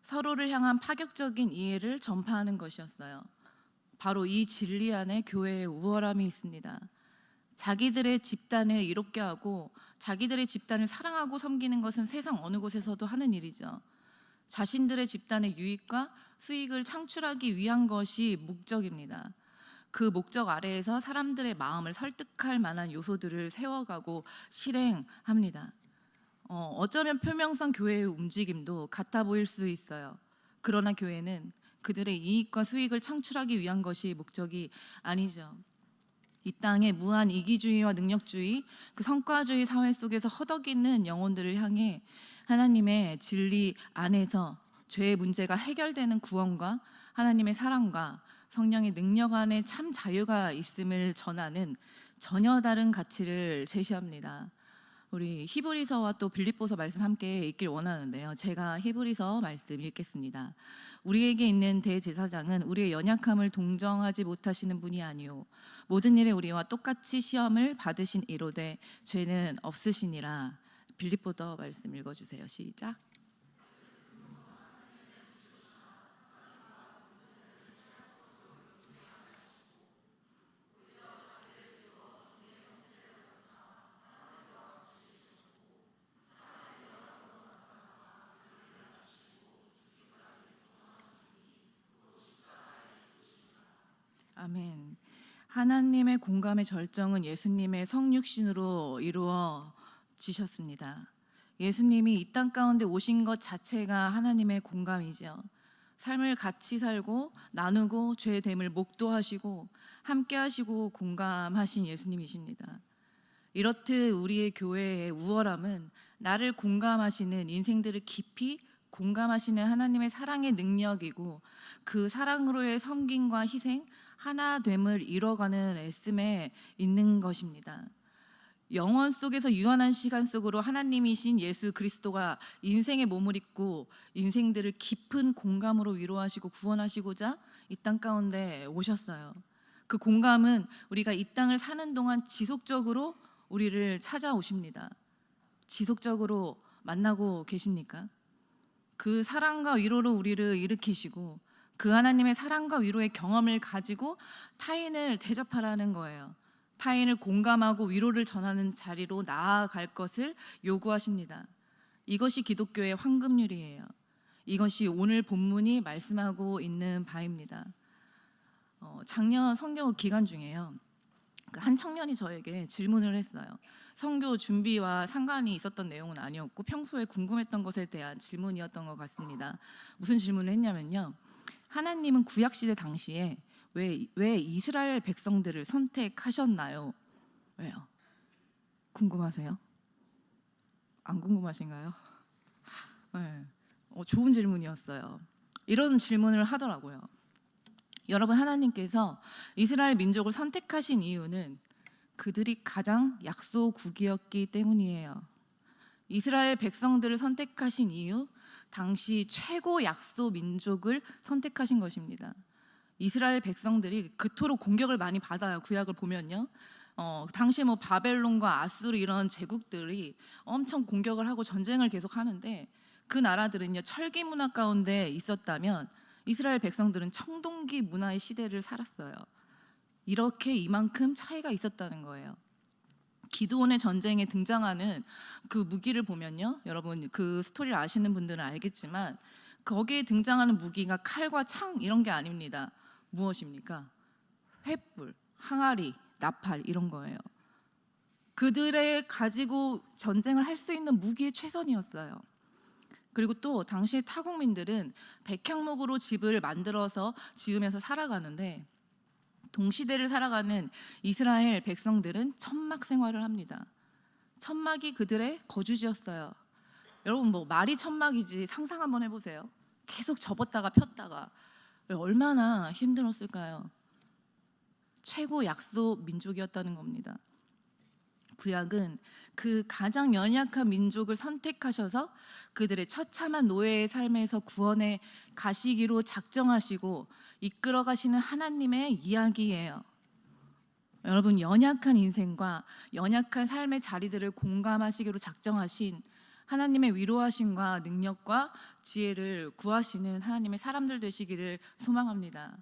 서로를 향한 파격적인 이해를 전파하는 것이었어요. 바로 이 진리 안에 교회의 우월함이 있습니다. 자기들의 집단을 이롭게 하고 자기들의 집단을 사랑하고 섬기는 것은 세상 어느 곳에서도 하는 일이죠. 자신들의 집단의 유익과 수익을 창출하기 위한 것이 목적입니다. 그 목적 아래에서 사람들의 마음을 설득할 만한 요소들을 세워가고 실행합니다. 어쩌면 표면상 교회의 움직임도 같아 보일 수 있어요. 그러나 교회는 그들의 이익과 수익을 창출하기 위한 것이 목적이 아니죠. 이 땅의 무한 이기주의와 능력주의, 그 성과주의 사회 속에서 허덕이는 영혼들을 향해 하나님의 진리 안에서 죄의 문제가 해결되는 구원과 하나님의 사랑과 성령의 능력 안에 참 자유가 있음을 전하는 전혀 다른 가치를 제시합니다. 우리 히브리서와 또 빌립보서 말씀 함께 읽길 원하는데요. 제가 히브리서 말씀 읽겠습니다. 우리에게 있는 대제사장은 우리의 연약함을 동정하지 못하시는 분이 아니요 모든 일에 우리와 똑같이 시험을 받으신 이로되 죄는 없으시니라. 빌립보서 말씀 읽어주세요. 시작. 아멘. 하나님의 공감의 절정은 예수님의 성육신으로 이루어지셨습니다. 예수님이 이 땅 가운데 오신 것 자체가 하나님의 공감이죠. 삶을 같이 살고 나누고 죄의 됨을 목도하시고 함께 하시고 공감하신 예수님이십니다. 이렇듯 우리의 교회의 우월함은 나를 공감하시는, 인생들을 깊이 공감하시는 하나님의 사랑의 능력이고, 그 사랑으로의 섬김과 희생, 하나됨을 이뤄가는 애씀에 있는 것입니다. 영원 속에서 유한한 시간 속으로 하나님이신 예수 그리스도가 인생의 몸을 입고 인생들을 깊은 공감으로 위로하시고 구원하시고자 이 땅 가운데 오셨어요. 그 공감은 우리가 이 땅을 사는 동안 지속적으로 우리를 찾아오십니다. 지속적으로 만나고 계십니까? 그 사랑과 위로로 우리를 일으키시고 그 하나님의 사랑과 위로의 경험을 가지고 타인을 대접하라는 거예요. 타인을 공감하고 위로를 전하는 자리로 나아갈 것을 요구하십니다. 이것이 기독교의 황금률이에요. 이것이 오늘 본문이 말씀하고 있는 바입니다. 작년 선교 기간 중에요, 한 청년이 저에게 질문을 했어요. 선교 준비와 상관이 있었던 내용은 아니었고 평소에 궁금했던 것에 대한 질문이었던 것 같습니다. 무슨 질문을 했냐면요, 하나님은 구약시대 당시에 왜 이스라엘 백성들을 선택하셨나요? 왜요? 궁금하세요? 안 궁금하신가요? 네. 좋은 질문이었어요. 이런 질문을 하더라고요. 여러분, 하나님께서 이스라엘 민족을 선택하신 이유는 그들이 가장 약소국이었기 때문이에요. 이스라엘 백성들을 선택하신 이유, 당시 최고 약소 민족을 선택하신 것입니다. 이스라엘 백성들이 그토록 공격을 많이 받아요. 구약을 보면요, 당시에 바벨론과 아수르 이런 제국들이 엄청 공격을 하고 전쟁을 계속 하는데, 그 나라들은요 철기 문화 가운데 있었다면 이스라엘 백성들은 청동기 문화의 시대를 살았어요. 이렇게 이만큼 차이가 있었다는 거예요. 기드온의 전쟁에 등장하는 그 무기를 보면요, 여러분 그 스토리를 아시는 분들은 알겠지만 거기에 등장하는 무기가 칼과 창 이런 게 아닙니다. 무엇입니까? 횃불, 항아리, 나팔 이런 거예요. 그들의 가지고 전쟁을 할 수 있는 무기의 최선이었어요. 그리고 또 당시의 타국민들은 백향목으로 집을 만들어서 지으면서 살아가는데, 동시대를 살아가는 이스라엘 백성들은 천막 생활을 합니다. 천막이 그들의 거주지였어요. 여러분, 말이 천막이지 상상 한번 해보세요. 계속 접었다가 폈다가 얼마나 힘들었을까요? 최고 약소 민족이었다는 겁니다. 구약은 그 가장 연약한 민족을 선택하셔서 그들의 처참한 노예의 삶에서 구원해 가시기로 작정하시고 이끌어 가시는 하나님의 이야기예요. 여러분, 연약한 인생과 연약한 삶의 자리들을 공감하시기로 작정하신 하나님의 위로하심과 능력과 지혜를 구하시는 하나님의 사람들 되시기를 소망합니다.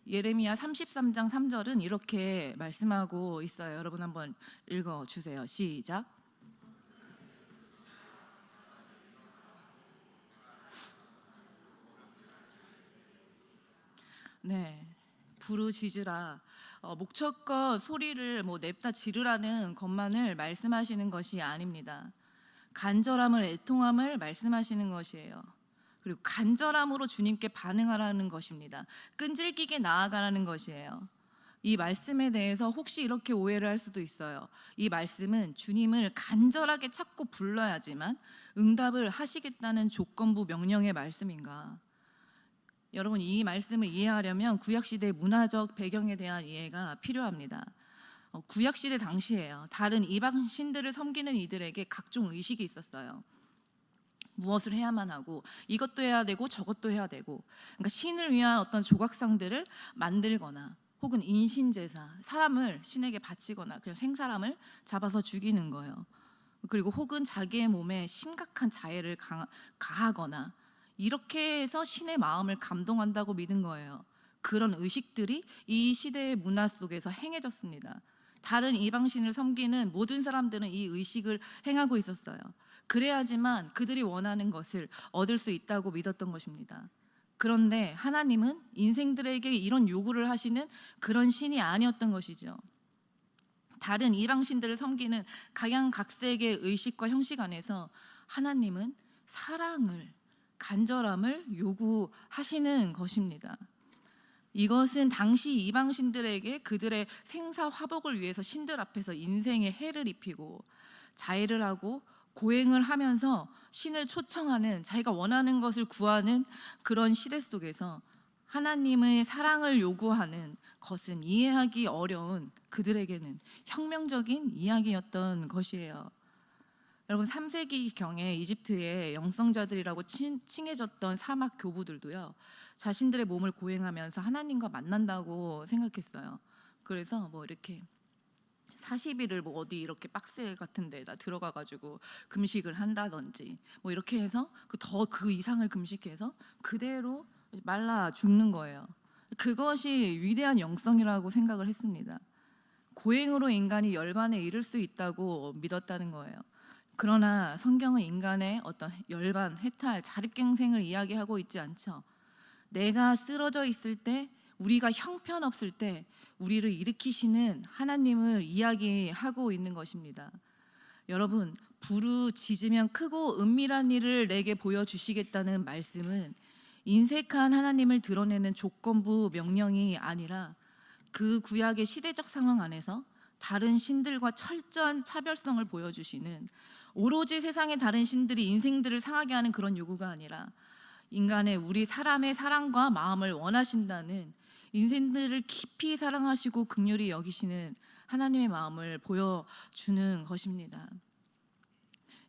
예레미야 33장 3절은 이렇게 말씀하고 있어요. 여러분 한번 읽어주세요. 시작. 네, 부르짖으라. 목적껏 소리를 냅다 지르라는 것만을 말씀하시는 것이 아닙니다. 간절함을, 애통함을 말씀하시는 것이에요. 그리고 간절함으로 주님께 반응하라는 것입니다. 끈질기게 나아가라는 것이에요. 이 말씀에 대해서 혹시 이렇게 오해를 할 수도 있어요. 이 말씀은 주님을 간절하게 찾고 불러야지만 응답을 하시겠다는 조건부 명령의 말씀인가? 여러분, 이 말씀을 이해하려면 구약시대의 문화적 배경에 대한 이해가 필요합니다. 구약시대 당시에요, 다른 이방 신들을 섬기는 이들에게 각종 의식이 있었어요. 무엇을 해야만 하고 이것도 해야 되고 저것도 해야 되고, 그러니까 신을 위한 어떤 조각상들을 만들거나 혹은 인신제사, 사람을 신에게 바치거나 그냥 생사람을 잡아서 죽이는 거예요. 그리고 혹은 자기의 몸에 심각한 자해를 가하거나, 이렇게 해서 신의 마음을 감동한다고 믿은 거예요. 그런 의식들이 이 시대의 문화 속에서 행해졌습니다. 다른 이방신을 섬기는 모든 사람들은 이 의식을 행하고 있었어요. 그래야지만 그들이 원하는 것을 얻을 수 있다고 믿었던 것입니다. 그런데 하나님은 인생들에게 이런 요구를 하시는 그런 신이 아니었던 것이죠. 다른 이방신들을 섬기는 각양각색의 의식과 형식 안에서 하나님은 사랑을, 간절함을 요구하시는 것입니다. 이것은 당시 이방신들에게 그들의 생사화복을 위해서 신들 앞에서 인생의 해를 입히고 자해를 하고 고행을 하면서 신을 초청하는, 자기가 원하는 것을 구하는 그런 시대 속에서 하나님의 사랑을 요구하는 것은 이해하기 어려운, 그들에게는 혁명적인 이야기였던 것이에요. 여러분, 3세기경에 이집트의 영성자들이라고 칭해졌던 사막 교부들도요, 자신들의 몸을 고행하면서 하나님과 만난다고 생각했어요. 그래서 뭐 이렇게 40일을 뭐 어디 이렇게 박스 같은 데다 들어가 가지고 금식을 한다든지 뭐 이렇게 해서 그 이상을 금식해서 그대로 말라 죽는 거예요. 그것이 위대한 영성이라고 생각을 했습니다. 고행으로 인간이 열반에 이를 수 있다고 믿었다는 거예요. 그러나 성경은 인간의 어떤 열반, 해탈, 자립갱생을 이야기하고 있지 않죠. 내가 쓰러져 있을 때, 우리가 형편없을 때 우리를 일으키시는 하나님을 이야기하고 있는 것입니다. 여러분, 부르짖으면 크고 은밀한 일을 내게 보여주시겠다는 말씀은 인색한 하나님을 드러내는 조건부 명령이 아니라 그 구약의 시대적 상황 안에서 다른 신들과 철저한 차별성을 보여주시는, 오로지 세상의 다른 신들이 인생들을 상하게 하는 그런 요구가 아니라 인간의, 우리 사람의 사랑과 마음을 원하신다는, 인생들을 깊이 사랑하시고 긍휼히 여기시는 하나님의 마음을 보여주는 것입니다.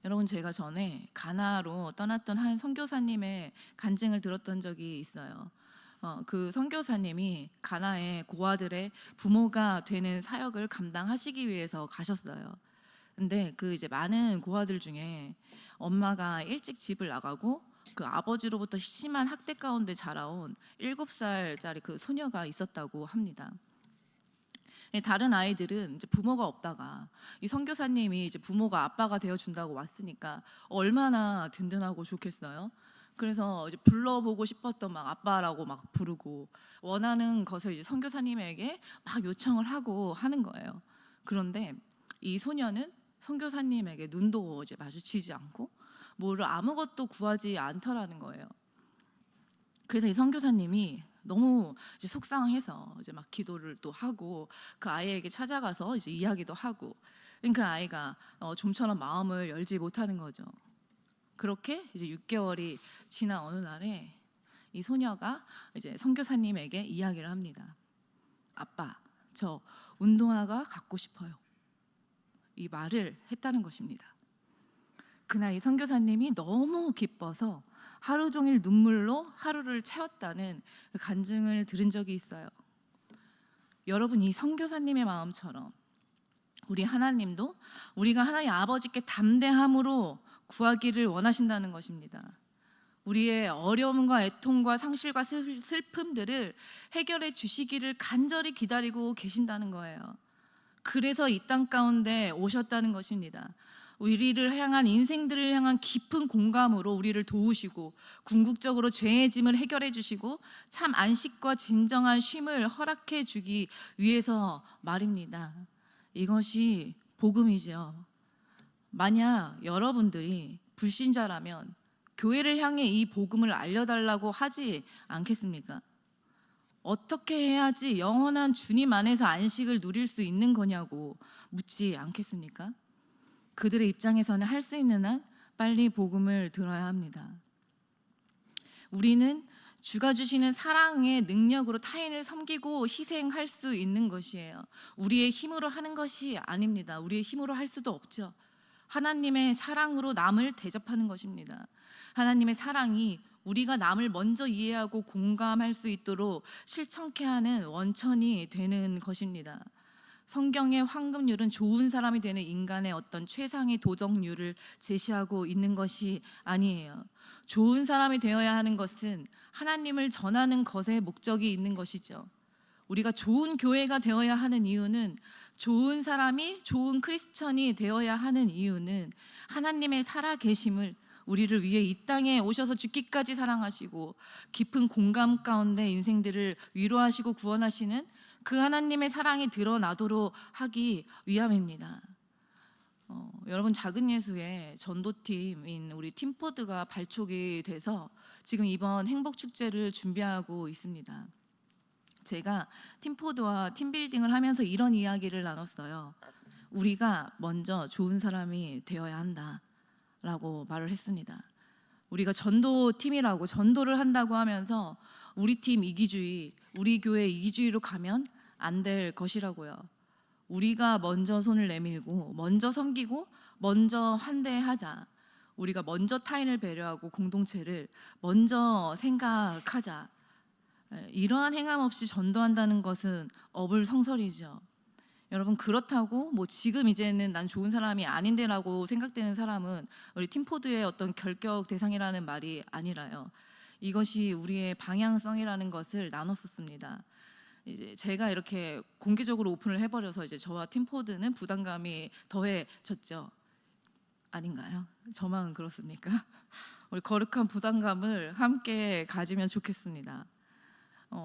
여러분, 제가 전에 가나로 떠났던 한 선교사님의 간증을 들었던 적이 있어요. 그 선교사님이 가나의 고아들의 부모가 되는 사역을 감당하시기 위해서 가셨어요. 근데 그 이제 많은 고아들 중에 엄마가 일찍 집을 나가고 그 아버지로부터 심한 학대 가운데 자라온 7살짜리 그 소녀가 있었다고 합니다. 다른 아이들은 이제 부모가 없다가 이 선교사님이 이제 부모가 아빠가 되어 준다고 왔으니까 얼마나 든든하고 좋겠어요. 그래서 이제 불러보고 싶었던 막 아빠라고 막 부르고 원하는 것을 이제 선교사님에게 막 요청을 하고 하는 거예요. 그런데 이 소녀는 선교사님에게 눈도 이제 마주치지 않고 뭐를 아무것도 구하지 않더라는 거예요. 그래서 이 선교사님이 너무 이제 속상해서 이제 막 기도를 또 하고 그 아이에게 찾아가서 이제 이야기도 하고, 그 아이가 좀처럼 마음을 열지 못하는 거죠. 그렇게 이제 6개월이 지난 어느 날에 이 소녀가 이제 선교사님에게 이야기를 합니다. 아빠, 저 운동화가 갖고 싶어요. 이 말을 했다는 것입니다. 그날 이 선교사님이 너무 기뻐서 하루 종일 눈물로 하루를 채웠다는 그 간증을 들은 적이 있어요. 여러분, 이 선교사님의 마음처럼 우리 하나님도 우리가 하나님 아버지께 담대함으로 구하기를 원하신다는 것입니다. 우리의 어려움과 애통과 상실과 슬픔들을 해결해 주시기를 간절히 기다리고 계신다는 거예요. 그래서 이 땅 가운데 오셨다는 것입니다. 우리를 향한, 인생들을 향한 깊은 공감으로 우리를 도우시고 궁극적으로 죄의 짐을 해결해 주시고 참 안식과 진정한 쉼을 허락해 주기 위해서 말입니다. 이것이 복음이죠. 만약 여러분들이 불신자라면 교회를 향해 이 복음을 알려달라고 하지 않겠습니까? 어떻게 해야지 영원한 주님 안에서 안식을 누릴 수 있는 거냐고 묻지 않겠습니까? 그들의 입장에서는 할 수 있는 한 빨리 복음을 들어야 합니다. 우리는 주가 주시는 사랑의 능력으로 타인을 섬기고 희생할 수 있는 것이에요. 우리의 힘으로 하는 것이 아닙니다. 우리의 힘으로 할 수도 없죠. 하나님의 사랑으로 남을 대접하는 것입니다. 하나님의 사랑이 우리가 남을 먼저 이해하고 공감할 수 있도록 실천케 하는 원천이 되는 것입니다. 성경의 황금률은 좋은 사람이 되는 인간의 어떤 최상의 도덕률을 제시하고 있는 것이 아니에요. 좋은 사람이 되어야 하는 것은 하나님을 전하는 것에 목적이 있는 것이죠. 우리가 좋은 교회가 되어야 하는 이유는, 좋은 사람이 좋은 크리스천이 되어야 하는 이유는 하나님의 살아계심을 우리를 위해 이 땅에 오셔서 죽기까지 사랑하시고 깊은 공감 가운데 인생들을 위로하시고 구원하시는 그 하나님의 사랑이 드러나도록 하기 위함입니다. 여러분, 작은 예수의 전도팀인 우리 팀포드가 발족이 돼서 지금 이번 행복축제를 준비하고 있습니다. 제가 팀포드와 팀빌딩을 하면서 이런 이야기를 나눴어요. 우리가 먼저 좋은 사람이 되어야 한다라고 말을 했습니다. 우리가 전도팀이라고 전도를 한다고 하면서 우리 팀 이기주의, 우리 교회 이기주의로 가면 안 될 것이라고요. 우리가 먼저 손을 내밀고 먼저 섬기고 먼저 환대하자. 우리가 먼저 타인을 배려하고 공동체를 먼저 생각하자. 이러한 행함 없이 전도한다는 것은 어불성설이죠. 여러분, 그렇다고 뭐 지금 이제는 난 좋은 사람이 아닌데라고 생각되는 사람은 우리 팀포드의 어떤 결격 대상이라는 말이 아니라요. 이것이 우리의 방향성이라는 것을 나눴었습니다. 이제 제가 이렇게 공개적으로 오픈을 해버려서 이제 저와 팀포드는 부담감이 더해졌죠. 아닌가요? 저만 그렇습니까? 우리 거룩한 부담감을 함께 가지면 좋겠습니다.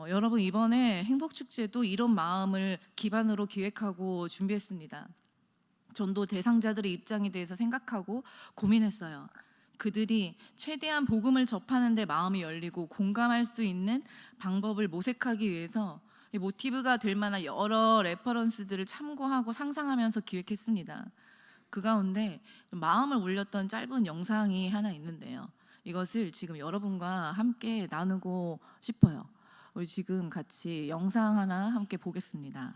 여러분, 이번에 행복축제도 이런 마음을 기반으로 기획하고 준비했습니다. 전도 대상자들의 입장에 대해서 생각하고 고민했어요. 그들이 최대한 복음을 접하는 데 마음이 열리고 공감할 수 있는 방법을 모색하기 위해서 모티브가 될 만한 여러 레퍼런스들을 참고하고 상상하면서 기획했습니다. 그 가운데 마음을 울렸던 짧은 영상이 하나 있는데요. 이것을 지금 여러분과 함께 나누고 싶어요. 우리 지금 같이 영상 하나 함께 보겠습니다.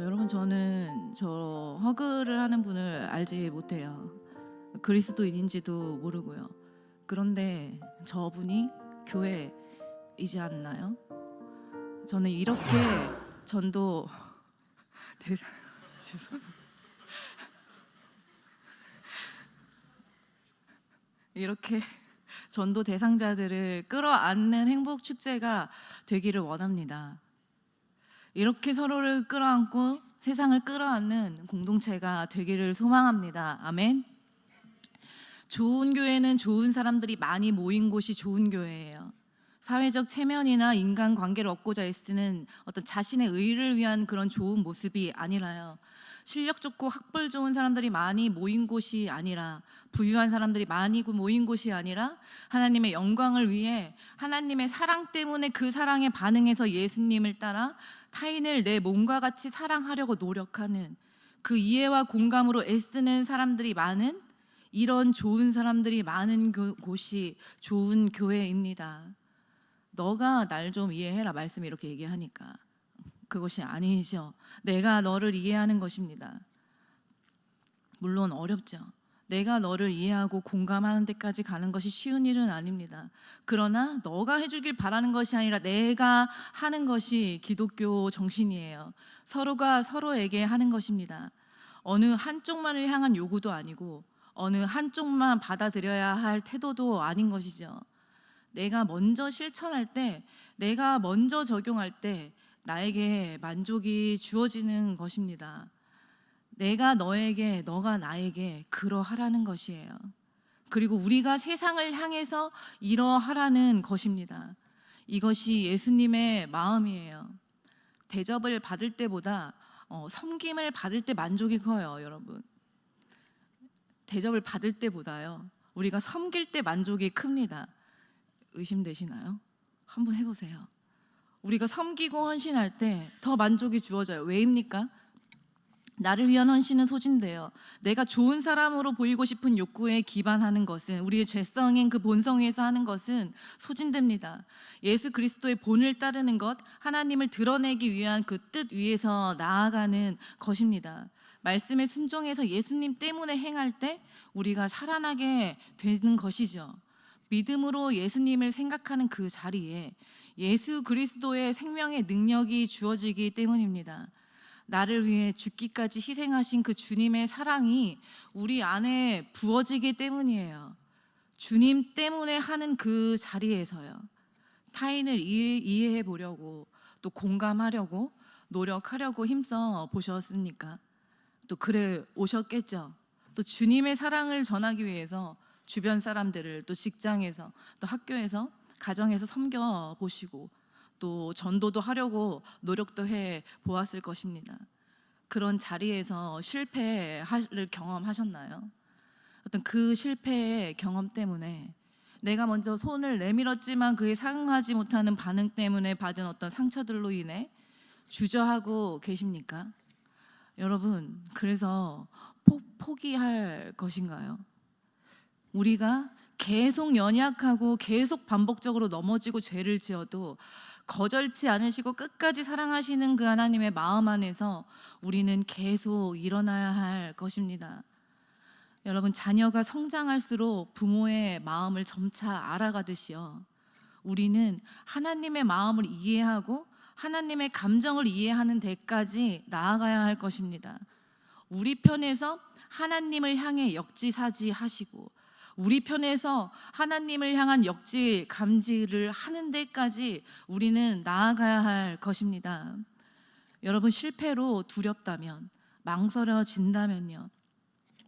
여러분, 저는 저 허그를 하는 분을 알지 못해요. 그리스도인인지도 모르고요. 그런데 저분이 교회이지 않나요? 저는 이렇게 전도 이렇게 전도 대상자들을 끌어안는 행복 축제가 되기를 원합니다. 이렇게 서로를 끌어안고 세상을 끌어안는 공동체가 되기를 소망합니다. 아멘. 좋은 교회는 좋은 사람들이 많이 모인 곳이 좋은 교회예요. 사회적 체면이나 인간관계를 얻고자 애쓰는 어떤 자신의 의를 위한 그런 좋은 모습이 아니라요. 실력 좋고 학벌 좋은 사람들이 많이 모인 곳이 아니라, 부유한 사람들이 많이 모인 곳이 아니라 하나님의 영광을 위해 하나님의 사랑 때문에 그 사랑에 반응해서 예수님을 따라 타인을 내 몸과 같이 사랑하려고 노력하는, 그 이해와 공감으로 애쓰는 사람들이 많은, 이런 좋은 사람들이 많은 곳이 좋은 교회입니다. 너가 날 좀 이해해라 말씀이 이렇게 얘기하니까 그것이 아니죠. 내가 너를 이해하는 것입니다. 물론 어렵죠. 내가 너를 이해하고 공감하는 데까지 가는 것이 쉬운 일은 아닙니다. 그러나 너가 해주길 바라는 것이 아니라 내가 하는 것이 기독교 정신이에요. 서로가 서로에게 하는 것입니다. 어느 한쪽만을 향한 요구도 아니고 어느 한쪽만 받아들여야 할 태도도 아닌 것이죠. 내가 먼저 실천할 때, 내가 먼저 적용할 때 나에게 만족이 주어지는 것입니다. 내가 너에게, 너가 나에게 그러하라는 것이에요. 그리고 우리가 세상을 향해서 이러하라는 것입니다. 이것이 예수님의 마음이에요. 대접을 받을 때보다 섬김을 받을 때 만족이 커요, 여러분. 대접을 받을 때보다요, 우리가 섬길 때 만족이 큽니다. 의심되시나요? 한번 해보세요. 우리가 섬기고 헌신할 때 더 만족이 주어져요. 왜입니까? 나를 위한 헌신은 소진돼요. 내가 좋은 사람으로 보이고 싶은 욕구에 기반하는 것은, 우리의 죄성인 그 본성 위에서 하는 것은 소진됩니다. 예수 그리스도의 본을 따르는 것, 하나님을 드러내기 위한 그 뜻 위에서 나아가는 것입니다. 말씀에 순종해서 예수님 때문에 행할 때 우리가 살아나게 되는 것이죠. 믿음으로 예수님을 생각하는 그 자리에 예수 그리스도의 생명의 능력이 주어지기 때문입니다. 나를 위해 죽기까지 희생하신 그 주님의 사랑이 우리 안에 부어지기 때문이에요. 주님 때문에 하는 그 자리에서요, 타인을 이해해 보려고, 또 공감하려고, 노력하려고 힘써 보셨습니까? 또 그래 오셨겠죠. 또 주님의 사랑을 전하기 위해서 주변 사람들을, 또 직장에서, 또 학교에서, 가정에서 섬겨 보시고, 또 전도도 하려고 노력도 해 보았을 것입니다. 그런 자리에서 실패를 경험하셨나요? 어떤 그 실패의 경험 때문에 내가 먼저 손을 내밀었지만 그에 상응하지 못하는 반응 때문에 받은 어떤 상처들로 인해 주저하고 계십니까? 여러분, 그래서 포기할 것인가요? 우리가 계속 연약하고 계속 반복적으로 넘어지고 죄를 지어도 거절치 않으시고 끝까지 사랑하시는 그 하나님의 마음 안에서 우리는 계속 일어나야 할 것입니다. 여러분, 자녀가 성장할수록 부모의 마음을 점차 알아가듯이요, 우리는 하나님의 마음을 이해하고 하나님의 감정을 이해하는 데까지 나아가야 할 것입니다. 우리 편에서 하나님을 향해 역지사지하시고, 우리 편에서 하나님을 향한 역지 감지를 하는 데까지 우리는 나아가야 할 것입니다. 여러분, 실패로 두렵다면, 망설여진다면요,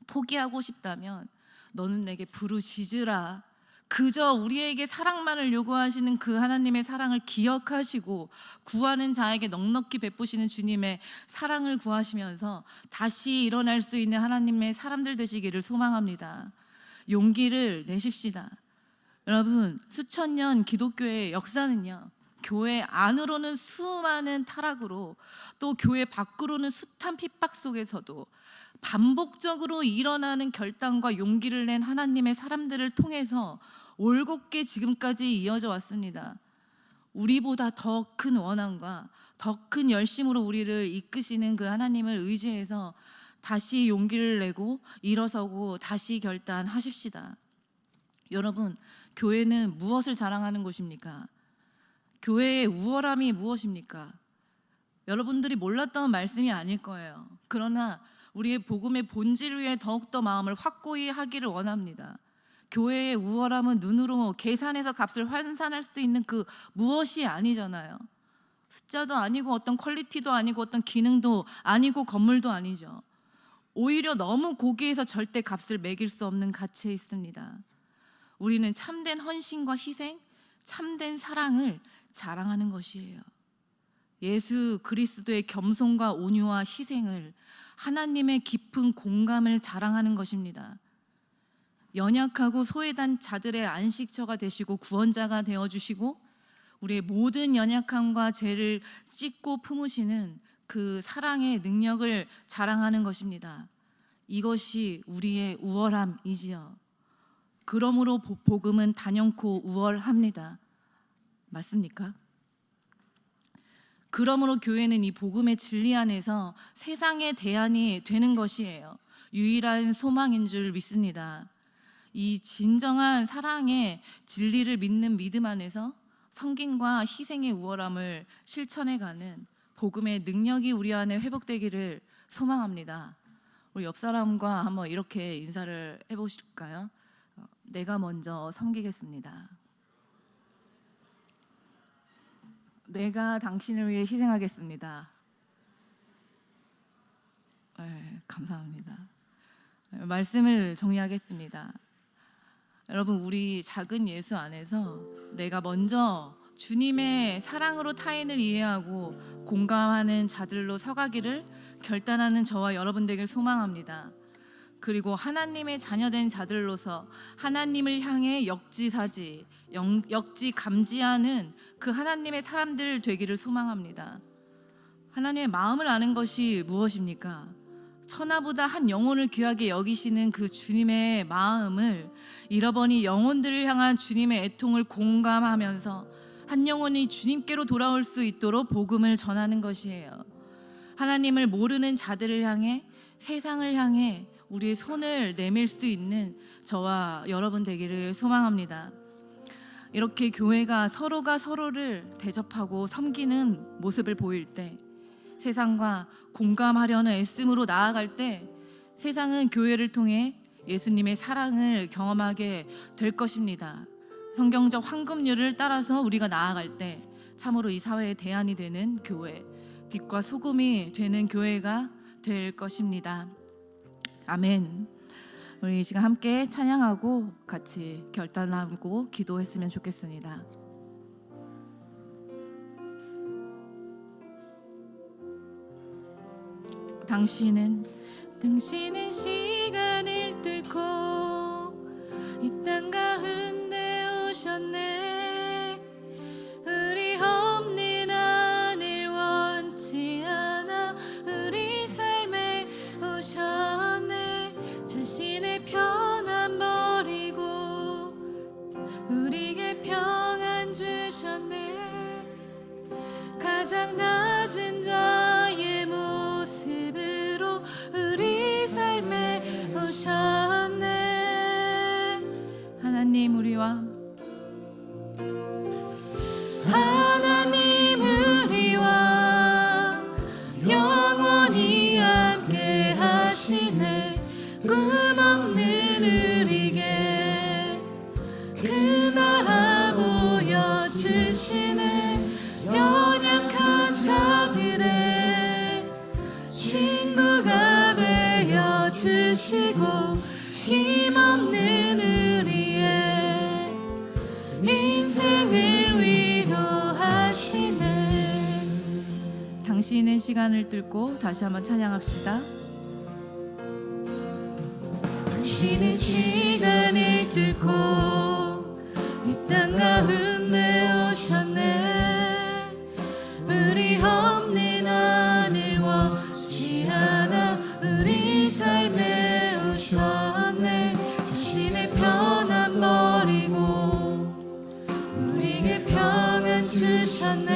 포기하고 싶다면 너는 내게 부르짖으라. 그저 우리에게 사랑만을 요구하시는 그 하나님의 사랑을 기억하시고 구하는 자에게 넉넉히 베푸시는 주님의 사랑을 구하시면서 다시 일어날 수 있는 하나님의 사람들 되시기를 소망합니다. 용기를 내십시다. 여러분, 수천 년 기독교의 역사는요, 교회 안으로는 수많은 타락으로, 또 교회 밖으로는 숱한 핍박 속에서도 반복적으로 일어나는 결단과 용기를 낸 하나님의 사람들을 통해서 올곧게 지금까지 이어져 왔습니다. 우리보다 더 큰 원함과 더 큰 열심으로 우리를 이끄시는 그 하나님을 의지해서 다시 용기를 내고 일어서고 다시 결단하십시다. 여러분, 교회는 무엇을 자랑하는 곳입니까? 교회의 우월함이 무엇입니까? 여러분들이 몰랐던 말씀이 아닐 거예요. 그러나 우리의 복음의 본질 위에 더욱더 마음을 확고히 하기를 원합니다. 교회의 우월함은 눈으로 계산해서 값을 환산할 수 있는 그 무엇이 아니잖아요. 숫자도 아니고 어떤 퀄리티도 아니고 어떤 기능도 아니고 건물도 아니죠. 오히려 너무 고귀해서 절대 값을 매길 수 없는 가치에 있습니다. 우리는 참된 헌신과 희생, 참된 사랑을 자랑하는 것이에요. 예수 그리스도의 겸손과 온유와 희생을, 하나님의 깊은 공감을 자랑하는 것입니다. 연약하고 소외된 자들의 안식처가 되시고 구원자가 되어주시고 우리의 모든 연약함과 죄를 찢고 품으시는 그 사랑의 능력을 자랑하는 것입니다. 이것이 우리의 우월함이지요. 그러므로 복음은 단연코 우월합니다. 맞습니까? 그러므로 교회는 이 복음의 진리 안에서 세상의 대안이 되는 것이에요. 유일한 소망인 줄 믿습니다. 이 진정한 사랑의 진리를 믿는 믿음 안에서 섬김과 희생의 우월함을 실천해가는 복음의 능력이 우리 안에 회복되기를 소망합니다. 우리 옆 사람과 한번 이렇게 인사를 해보실까요? 내가 먼저 섬기겠습니다. 내가 당신을 위해 희생하겠습니다. 감사합니다. 말씀을 정리하겠습니다. 여러분, 우리 작은 예수 안에서 내가 먼저 주님의 사랑으로 타인을 이해하고 공감하는 자들로 서가기를 결단하는 저와 여러분 되길 소망합니다. 그리고 하나님의 자녀된 자들로서 하나님을 향해 역지사지, 역지감지하는 그 하나님의 사람들 되기를 소망합니다. 하나님의 마음을 아는 것이 무엇입니까? 천하보다 한 영혼을 귀하게 여기시는 그 주님의 마음을 잃어버린 영혼들을 향한 주님의 애통을 공감하면서 한 영혼이 주님께로 돌아올 수 있도록 복음을 전하는 것이에요. 하나님을 모르는 자들을 향해, 세상을 향해 우리의 손을 내밀 수 있는 저와 여러분 되기를 소망합니다. 이렇게 교회가 서로가 서로를 대접하고 섬기는 모습을 보일 때, 세상과 공감하려는 애씀으로 나아갈 때 세상은 교회를 통해 예수님의 사랑을 경험하게 될 것입니다. 성경적 황금률을 따라서 우리가 나아갈 때 참으로 이 사회의 대안이 되는 교회, 빛과 소금이 되는 교회가 될 것입니다. 아멘. 우리 이 시간 함께 찬양하고 같이 결단하고 기도했으면 좋겠습니다. 당신은 시간을 뚫고 이 땅 가운데 오셨네. 우리 없는 하늘 원치 않아 우리 삶에 오셨네. 자신의 편안 버리고 우리에게 평안 주셨네. 가장 낮은 자의 모습으로 우리 삶에 오셨네. 하나님 우리와 영원히 함께 하시네. 꿈없는 우리에게 그 나라 보여주시네. 연약한 자들의 친구가 되어 주시고 힘없는 우리의 인생을 위로하시네. 당신은 시간을 뚫고 다시 한번 찬양합시다. 당신은 시간을 뚫고 이 땅 가운데 오셨네. 우리 없는 하늘 원치 않아 우리 삶에 오셨네. 자신의 편안 버리고 우리에게 평안 주셨네.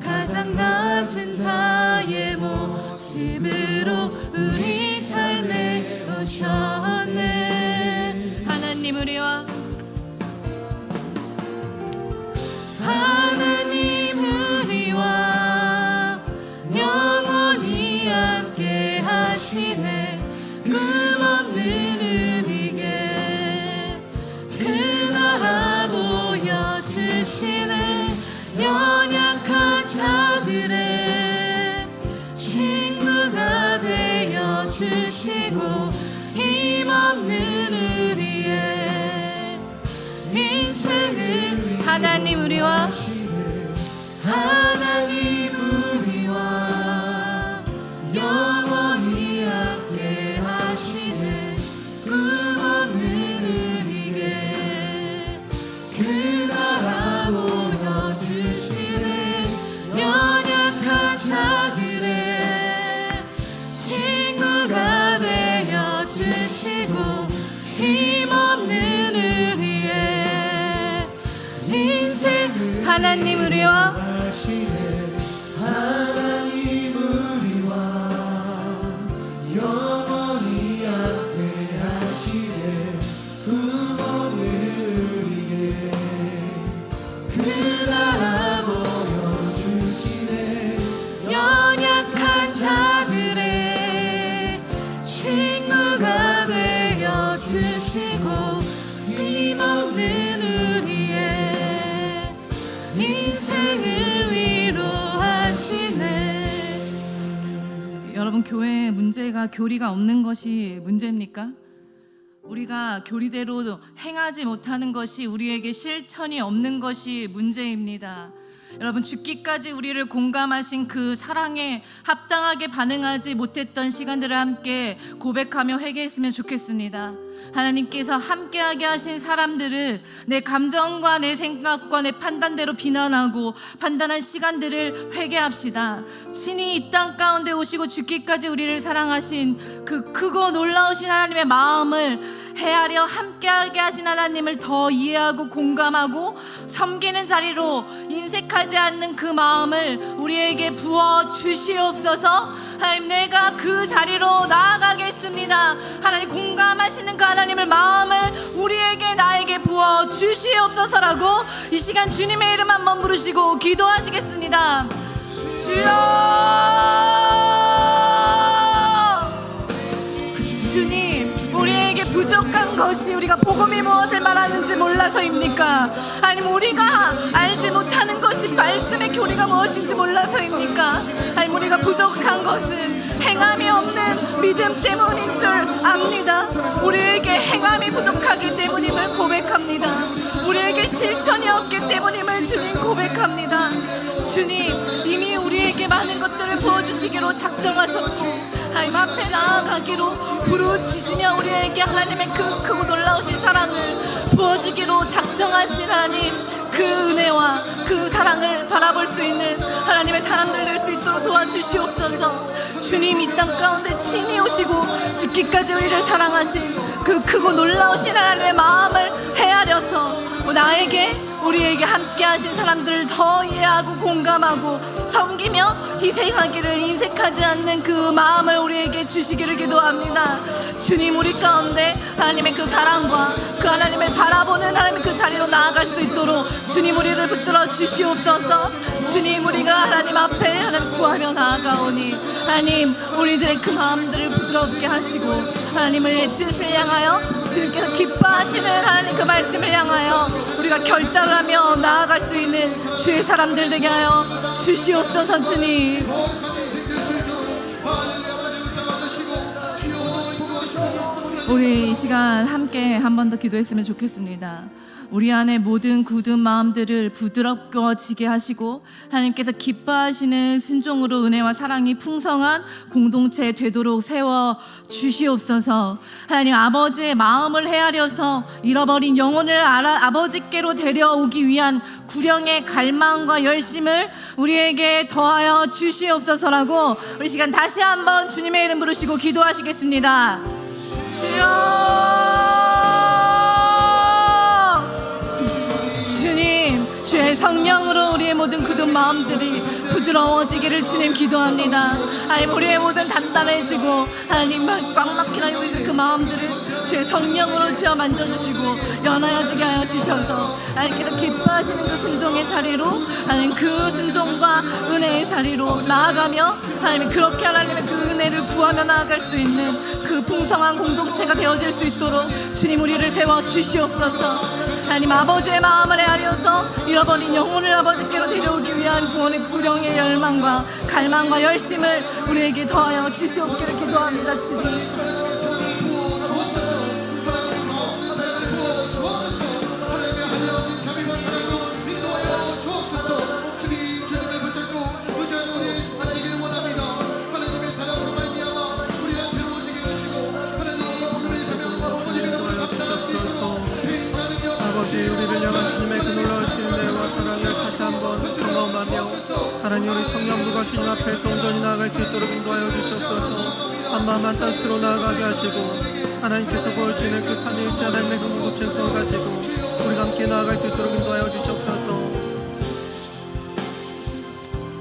가장 낮은 자의 모습으로 우리 삶에 오셨네. 하나님 우리와 영원히 함께 하시네. 꿈없는 우리에게 그 나라 보여주시네. 연약한 자들의 친구가 되어 주시고 힘없는 우리의 인생을 하나님 우리와 영원히 함께 하시네. 꿈없는 우리에게 그 나라 보여주시네. 연약한 자들의 친구가 되어 주시고 힘없는 우리의 인생 하나님 여러분, 교회에 문제가 교리가 없는 것이 문제입니까? 우리가 교리대로 행하지 못하는 것이, 우리에게 실천이 없는 것이 문제입니다. 여러분, 죽기까지 우리를 공감하신 그 사랑에 합당하게 반응하지 못했던 시간들을 함께 고백하며 회개했으면 좋겠습니다. 하나님께서 함께하게 하신 사람들을 내 감정과 내 생각과 내 판단대로 비난하고 판단한 시간들을 회개합시다. 친히 이 땅 가운데 오시고 죽기까지 우리를 사랑하신 그 크고 놀라우신 하나님의 마음을 헤아려 함께하게 하신 하나님을 더 이해하고 공감하고 섬기는 자리로 인색하지 않는 그 마음을 우리에게 부어 주시옵소서. 하나님, 내가 그 자리로 나아가겠습니다. 하나님, 공감하시는 그 하나님의 마음을 우리에게, 나에게 부어 주시옵소서라고 이 시간 주님의 이름 한번 부르시고 기도하시겠습니다. 주님, 우리에게 부족한 것이 우리가 복음이 무엇을 말하는지 몰라서입니까? 아니면 우리가 알지 못하는 것이 말씀의 교리가 무엇인지 몰라서입니까? 아니면 우리가 부족한 것은 행함이 없는 믿음 때문인 줄 압니다. 우리에게 행함이 부족하기 때문임을 고백합니다. 우리에게 실천이 없기 때문임을 주님 고백합니다. 주님, 이미 우리에게 많은 것들을 부어주시기로 작정하셨고 하나님 앞에 나아가기로 부르짖으며 우리에게 하나님의 그 크고 놀라우신 사랑을 부어주기로 작정하신 하나님, 그 은혜와 그 사랑을 바라볼 수 있는 하나님의 사람들 될 수 있도록 도와주시옵소서. 주님, 이 땅 가운데 친히 오시고 죽기까지 우리를 사랑하신 그 크고 놀라우신 하나님의 마음을 헤아려서 나에게, 우리에게 함께 하신 사람들을 더 이해하고 공감하고 섬기며 희생하기를, 인색하지 않는 그 마음을 우리에게 주시기를 기도합니다. 주님, 우리 가운데 하나님의 그 사랑과 그 하나님을 바라보는 하나님의 그 자리로 나아갈 수 있도록 주님, 우리를 붙들어 주시옵소서. 주님, 우리가 하나님 앞에 하나님 구하며 나아가오니 하나님, 우리들의 그 마음들을 부드럽게 하시고 하나님의 뜻을 향하여, 주님께서 기뻐하시는 하나님 그 말씀을 향하여 우리가 결단하며 나아갈 수 있는 주의 사람들 되게 하여 주시옵소서. 주님, 우리 이 시간 함께 한 번 더 기도했으면 좋겠습니다. 우리 안에 모든 굳은 마음들을 부드럽게 하시고 하나님께서 기뻐하시는 순종으로 은혜와 사랑이 풍성한 공동체 되도록 세워 주시옵소서. 하나님, 아버지의 마음을 헤아려서 잃어버린 영혼을 아버지께로 데려오기 위한 구령의 갈망과 열심을 우리에게 더하여 주시옵소서라고 우리 시간 다시 한번 주님의 이름 부르시고 기도하시겠습니다. 주님, 주의 성령으로 우리의 모든 굳은 마음들이 부드러워지기를 주님 기도합니다. 하나님, 우리의 모든 단단해지고 하나님 꽉 막힌 우리의 그 마음들을 주의 성령으로 주여 만져주시고 연하여지게 하여 주셔서 하나님께서 기뻐하시는 그 순종의 자리로, 하나님 그 순종과 은혜의 자리로 나아가며 하나님 그렇게 하나님의 그 은혜를 구하며 나아갈 수 있는 그 풍성한 공동체가 되어질 수 있도록 주님, 우리를 세워 주시옵소서. 하나님, 아버지의 마음을 헤아려서 잃어버린 영혼을 아버지께로 데려오기 위한 구원의 구령의 열망과 갈망과 열심을 우리에게 더하여 주시옵기를 기도합니다. 주님,
우리를 향한 주님의 그 놀라우신 은혜와 사랑을 다시 한번 경험하며 하나님, 우리 청년부가 주님 앞에서 온전히 나아갈 수 있도록 인도하여 주시옵소서. 한마음 한뜻으로 나아가게 하시고 하나님께서 보여주시는 그 삼위일체 하나님의 그 공동체성을 가지고 우리가 함께 나아갈 수 있도록 인도하여 주시옵소서.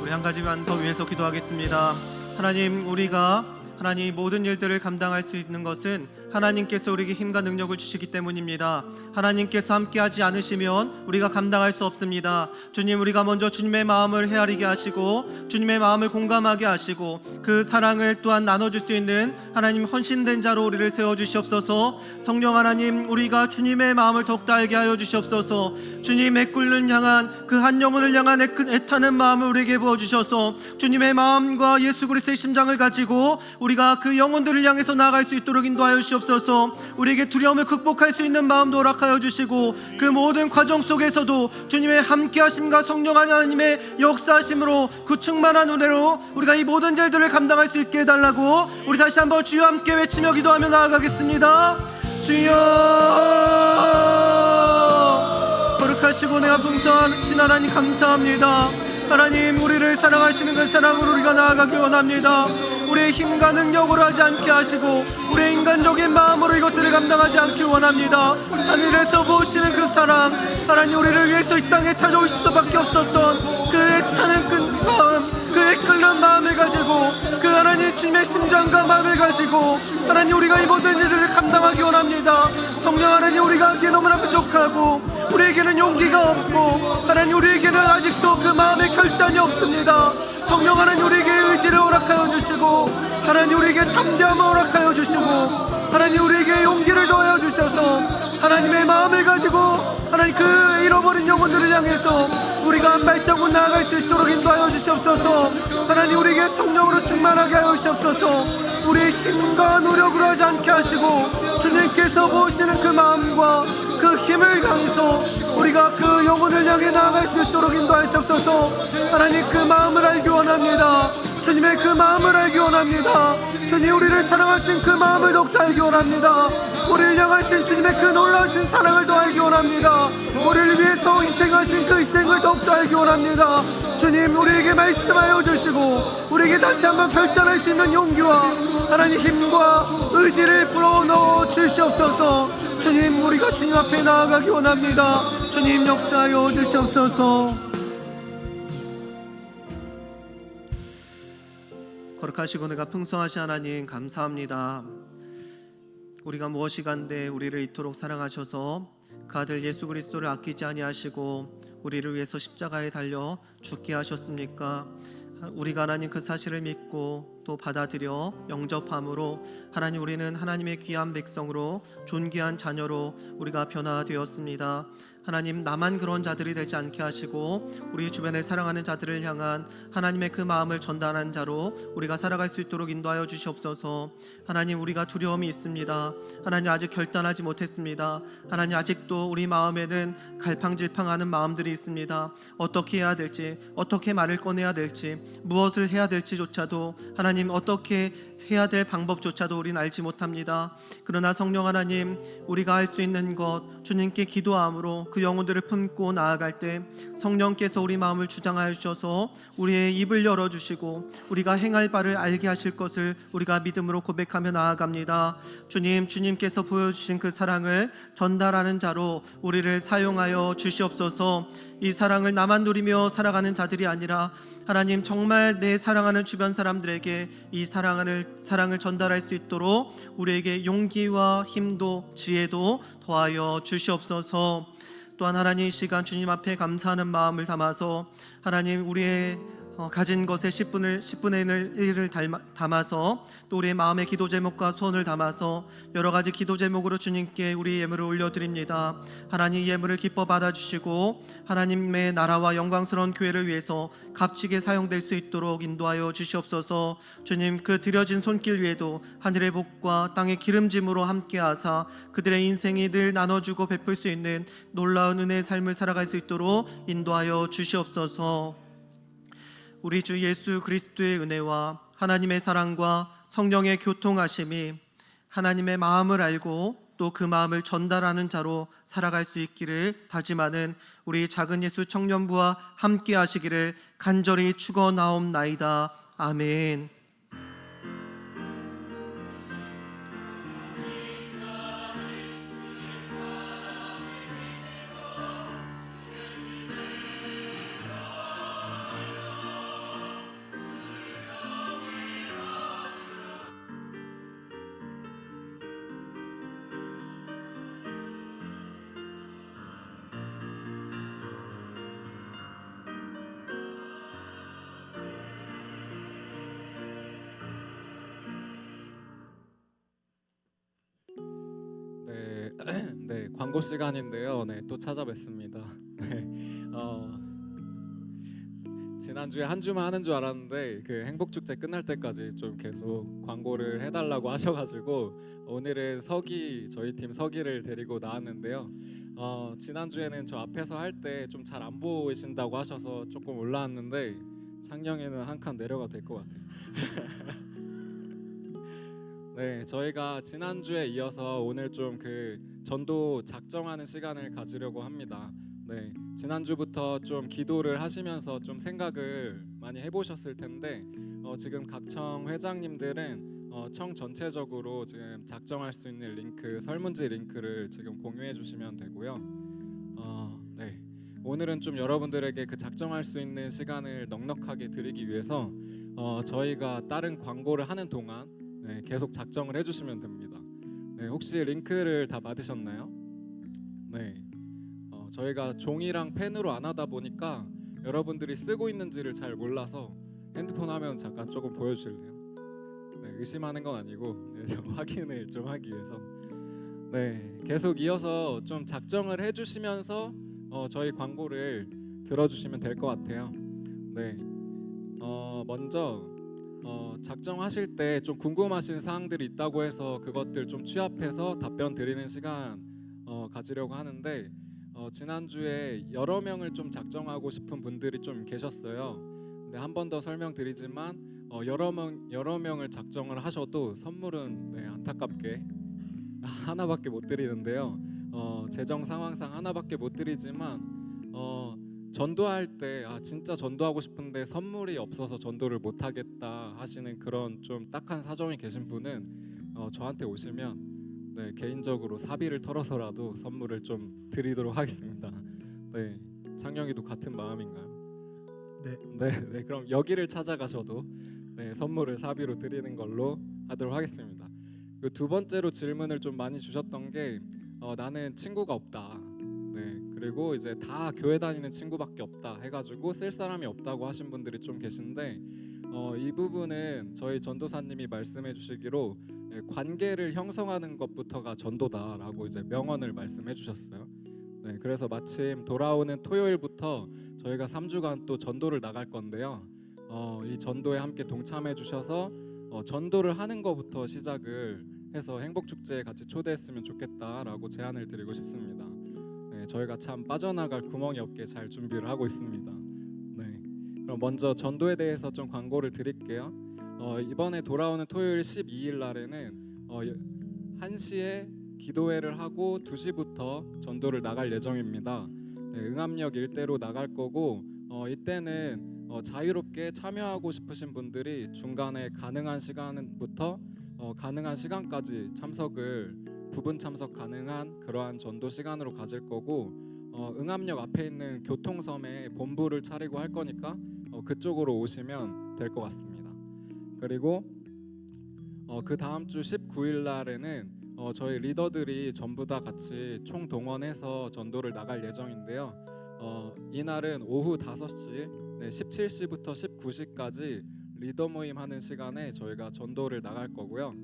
우리 한 가지만 더 위해서 기도하겠습니다. 하나님, 우리가 하나님 모든 일들을 감당할 수 있는 것은 하나님께서 우리에게 힘과 능력을 주시기 때문입니다. 하나님께서 함께하지 않으시면 우리가 감당할 수 없습니다. 주님, 우리가 먼저 주님의 마음을 헤아리게 하시고 주님의 마음을 공감하게 하시고 그 사랑을 또한 나눠줄 수 있는 하나님 헌신된 자로 우리를 세워주시옵소서. 성령 하나님, 우리가 주님의 마음을 더욱더 알게 하여 주시옵소서. 주님의 꿀을 향한 그 한 영혼을 향한 애타는 마음을 우리에게 부어주셔서 주님의 마음과 예수 그리스도의 심장을 가지고 우리가 그 영혼들을 향해서 나아갈 수 있도록 인도하여 주시옵소서. 우리에게 두려움을 극복할 수 있는 마음도 허락하여 주시고 그 모든 과정 속에서도 주님의 함께하심과 성령 하나님의 역사하심으로 그 충만한 은혜로 우리가 이 모든 일들을 감당할 수 있게 해달라고 우리 다시 한번 주여 함께 외치며 기도하며 나아가겠습니다. 주여, 거룩하시고 내가 풍성하신 하나님 감사합니다. 하나님, 우리를 사랑하시는 그 사랑으로 우리가 나아가기 원합니다. 우리의 힘과 능력으로 하지 않게 하시고 우리의 인간적인 마음으로 이것들을 감당하지 않기 원합니다. 하늘에서 부으시는 그 사랑, 하나님, 우리를 위해서 이 땅에 찾아오실 수밖에 없었던 그 애타는 그 마음, 그 끓는 마음을 가지고 그 하나님 주님의 심장과 마음을 가지고 하나님, 우리가 이 모든 일들을 감당하기 원합니다. 성령 하나님, 우리가 하기에 너무나 부족하고 우리에게는 용기가 없고 하나님, 우리에게는 아직도 그 마음의 결단이 없습니다. 성령 하나님, 우리에게 의지를 허락하여 주시고 하나님, 우리에게 담대함을 허락하여 주시고 하나님, 우리에게 용기를 더하여 주셔서 하나님의 마음을 가지고 하나님, 그 잃어버린 영혼들을 향해서 우리가 한 발자국 나아갈 수 있도록 인도하여 주시옵소서. 하나님, 우리에게 성령으로 충만하게 하여 주시옵소서. 우리의 힘과 노력으로 하지 않게 하시고 주님께서 보시는 그 마음과 그 힘을 강해서 우리가 그 영혼을 향해 나아갈 수 있도록 인도하시옵소서. 하나님, 그 마음을 알기 원합니다. 주님의 그 마음을 알기 원합니다. 주님, 우리를 사랑하신 그 마음을 더욱더 알기 원합니다. 우리를 향하신 주님의 그 놀라우신 사랑을 더 알기 원합니다. 우리를 위해서 희생하신 그 희생을 더욱더 알기 원합니다. 주님, 우리에게 말씀하여 주시고 우리에게 다시 한번 결단할 수 있는 용기와 하나님 힘과 의지를 불어넣어 주시옵소서. 주님, 우리가 주님 앞에 나아가기 원합니다. 주님, 역사하여 주시옵소서. 거룩하시고 내가 풍성하신 하나님 감사합니다. 우리가 무엇이 간데 우리를 이토록 사랑하셔서 그 아들 예수 그리스도를 아끼지 아니하시고 우리를 위해서 십자가에 달려 죽게 하셨습니까? 우리가 하나님 그 사실을 믿고 또 받아들여 영접함으로 하나님, 우리는 하나님의 귀한 백성으로 존귀한 자녀로 우리가 변화되었습니다. 하나님, 나만 그런 자들이 되지 않게 하시고 우리 주변에 사랑하는 자들을 향한 하나님의 그 마음을 전달하는 자로 우리가 살아갈 수 있도록 인도하여 주시옵소서. 하나님, 우리가 두려움이 있습니다. 하나님, 아직 결단하지 못했습니다. 하나님, 아직도 우리 마음에는 갈팡질팡하는 마음들이 있습니다. 어떻게 해야 될지, 어떻게 말을 꺼내야 될지, 무엇을 해야 될지조차도 하나님, 어떻게 해야 될 방법조차도 우리는 알지 못합니다. 그러나 성령 하나님, 우리가 할 수 있는 것, 주님께 기도함으로 그 영혼들을 품고 나아갈 때 성령께서 우리 마음을 주장하여 주셔서 우리의 입을 열어주시고 우리가 행할 바를 알게 하실 것을 우리가 믿음으로 고백하며 나아갑니다. 주님, 주님께서 보여주신 그 사랑을 전달하는 자로 우리를 사용하여 주시옵소서. 이 사랑을 나만 누리며 살아가는 자들이 아니라 하나님, 정말 내 사랑하는 주변 사람들에게 이 사랑을 전달할 수 있도록 우리에게 용기와 힘도 지혜도 더하여 주시옵소서. 또한 하나님, 이 시간 주님 앞에 감사하는 마음을 담아서 하나님, 우리의 가진 것의 10분의 1을 담아서 또 우리의 마음의 기도 제목과 소원을 담아서 여러 가지 기도 제목으로 주님께 우리 예물을 올려드립니다. 하나님, 이 예물을 기뻐 받아주시고 하나님의 나라와 영광스러운 교회를 위해서 값지게 사용될 수 있도록 인도하여 주시옵소서. 주님, 그 드려진 손길 위에도 하늘의 복과 땅의 기름짐으로 함께하사 그들의 인생이 늘 나눠주고 베풀 수 있는 놀라운 은혜의 삶을 살아갈 수 있도록 인도하여 주시옵소서. 우리 주 예수 그리스도의 은혜와 하나님의 사랑과 성령의 교통하심이 하나님의 마음을 알고 또 그 마음을 전달하는 자로 살아갈 수 있기를 다짐하는 우리 작은 예수 청년부와 함께 하시기를 간절히 축원하옵나이다. 아멘.
네, 광고 시간인데요. 네, 또 찾아뵙습니다. 네, 지난주에 한 주만 하는 줄 알았는데 그 행복축제 끝날 때까지 좀 계속 광고를 해달라고 하셔가지고 오늘은 저희 팀 서기를 데리고 나왔는데요. 지난주에는 저 앞에서 할 때 좀 잘 안 보이신다고 하셔서 조금 올라왔는데 창녕에는 한 칸 내려가 될 것 같아요. 네, 저희가 지난주에 이어서 오늘 좀 그 전도 작정하는 시간을 가지려고 합니다. 네, 지난주부터 좀 기도를 하시면서 좀 생각을 많이 해보셨을 텐데 지금 각 청 회장님들은 청 전체적으로 지금 작정할 수 있는 링크, 설문지 링크를 지금 공유해 주시면 되고요. 네, 오늘은 좀 여러분들에게 그 작정할 수 있는 시간을 넉넉하게 드리기 위해서 저희가 다른 광고를 하는 동안 네, 계속 작정을 해주시면 됩니다. 네, 혹시 링크를 다 받으셨나요? 네, 저희가 종이랑 펜으로 안 하다 보니까 여러분들이 쓰고 있는지를 잘 몰라서 핸드폰 화면 잠깐 조금 보여주실래요? 네, 의심하는 건 아니고 네, 좀 확인을 좀 하기 위해서 네, 계속 이어서 좀 작정을 해주시면서 저희 광고를 들어주시면 될 것 같아요. 네, 먼저 작정하실 때 좀 궁금하신 사항들이 있다고 해서 그것들 좀 취합해서 답변 드리는 시간 가지려고 하는데 지난주에 여러 명을 좀 작정하고 싶은 분들이 좀 계셨어요. 근데 한 번 더 설명드리지만 여러 명을 작정을 하셔도 선물은 네, 안타깝게 하나밖에 못 드리는데요. 재정 상황상 하나밖에 못 드리지만 전도할 때 진짜 전도하고 싶은데 선물이 없어서 전도를 못 하겠다 하시는 그런 좀 딱한 사정이 계신 분은 저한테 오시면 네, 개인적으로 사비를 털어서라도 선물을 좀 드리도록 하겠습니다. 네, 창영이도 같은 마음인가요?
네.
네, 그럼 여기를 찾아가셔도 네, 선물을 사비로 드리는 걸로 하도록 하겠습니다. 그 두 번째로 질문을 좀 많이 주셨던 게 나는 친구가 없다. 네, 그리고 이제 다 교회 다니는 친구밖에 없다 해가지고 쓸 사람이 없다고 하신 분들이 좀 계신데 이 부분은 저희 전도사님이 말씀해 주시기로 관계를 형성하는 것부터가 전도다라고 이제 명언을 말씀해 주셨어요. 네, 그래서 마침 돌아오는 토요일부터 저희가 3주간 또 전도를 나갈 건데요. 이 전도에 함께 동참해 주셔서 전도를 하는 것부터 시작을 해서 행복축제에 같이 초대했으면 좋겠다라고 제안을 드리고 싶습니다. 네, 저희가 참 빠져나갈 구멍이 없게 잘 준비를 하고 있습니다. 네, 그럼 먼저 전도에 대해서 좀 광고를 드릴게요. 이번에 돌아오는 토요일 12일 날에는 1시에 기도회를 하고 2시부터 전도를 나갈 예정입니다. 네, 응암역 일대로 나갈 거고 이때는 자유롭게 참여하고 싶으신 분들이 중간에 가능한 시간부터 가능한 시간까지 부분 참석 가능한 그러한 전도 시간으로 가질 거고 응암역 앞에 있는 교통섬에 본부를 차리고 할 거니까 그쪽으로 오시면 될 것 같습니다. 그리고 그 다음 주 19일 날에는 저희 리더들이 전부 다 같이 총동원해서 전도를 나갈 예정인데요. 이날은 오후 5시, 네, 17시부터 19시까지 리더 모임 하는 시간에 저희가 전도를 나갈 거고요.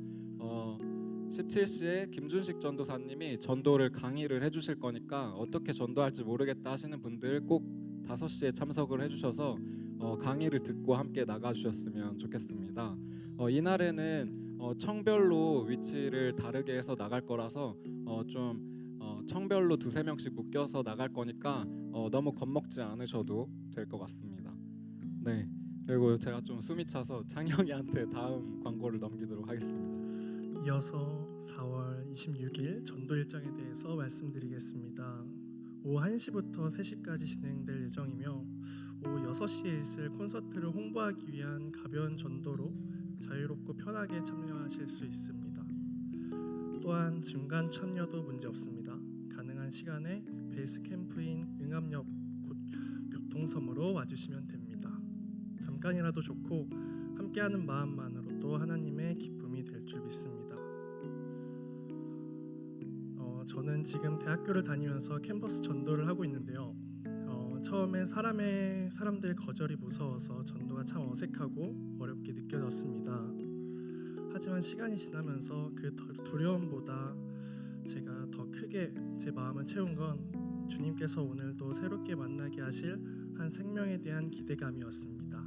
17시에 김준식 전도사님이 전도를 강의를 해주실 거니까 어떻게 전도할지 모르겠다 하시는 분들 꼭 5시에 참석을 해주셔서 강의를 듣고 함께 나가주셨으면 좋겠습니다. 이날에는 청별로 위치를 다르게 해서 나갈 거라서 청별로 2-3명씩 묶여서 나갈 거니까 너무 겁먹지 않으셔도 될 것 같습니다. 네, 그리고 제가 좀 숨이 차서 창영이한테 다음 광고를 넘기도록 하겠습니다.
이어서 4월 26일 전도 일정에 대해서 말씀드리겠습니다. 오후 1시부터 3시까지 진행될 예정이며 오후 6시에 있을 콘서트를 홍보하기 위한 가벼운 전도로 자유롭고 편하게 참여하실 수 있습니다. 또한 중간 참여도 문제 없습니다. 가능한 시간에 베이스 캠프인 응암역 교통섬으로 와주시면 됩니다. 잠깐이라도 좋고 함께하는 마음만으로도 하나님의 기쁨이 될 줄 믿습니다. 저는 지금 대학교를 다니면서 캠퍼스 전도를 하고 있는데요. 처음엔 사람들의 거절이 무서워서 전도가 참 어색하고 어렵게 느껴졌습니다. 하지만 시간이 지나면서 그 두려움보다 제가 더 크게 제 마음을 채운 건 주님께서 오늘도 새롭게 만나게 하실 한 생명에 대한 기대감이었습니다.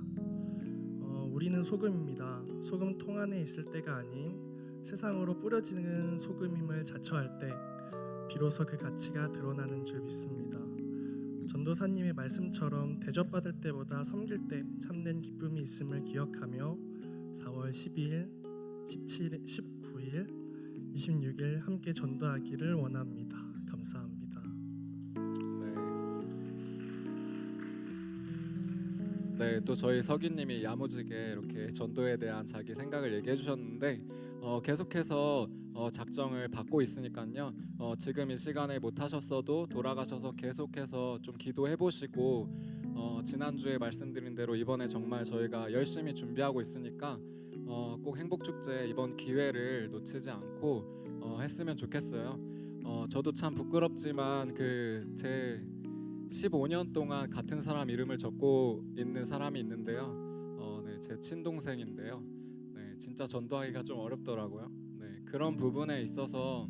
우리는 소금입니다. 소금 통 안에 있을 때가 아닌 세상으로 뿌려지는 소금임을 자처할 때 비로소 그 가치가 드러나는 줄 믿습니다. 전도사님의 말씀처럼 대접받을 때보다 섬길 때 참된 기쁨이 있음을 기억하며 4월 12일, 17일, 19일, 26일 함께 전도하기를 원합니다. 감사합니다.
네, 또 저희 서기님이 야무지게 이렇게 전도에 대한 자기 생각을 얘기해 주셨는데 계속해서 작정을 받고 있으니까요. 지금 이 시간에 못 하셨어도 돌아가셔서 계속해서 좀 기도해 보시고 지난주에 말씀드린 대로 이번에 정말 저희가 열심히 준비하고 있으니까 꼭 행복축제 이번 기회를 놓치지 않고 했으면 좋겠어요. 저도 참 부끄럽지만 제 15년 동안 같은 사람 이름을 적고 있는 사람이 있는데요. 네, 제 친동생인데요. 네, 진짜 전도하기가 좀 어렵더라고요. 네, 그런 부분에 있어서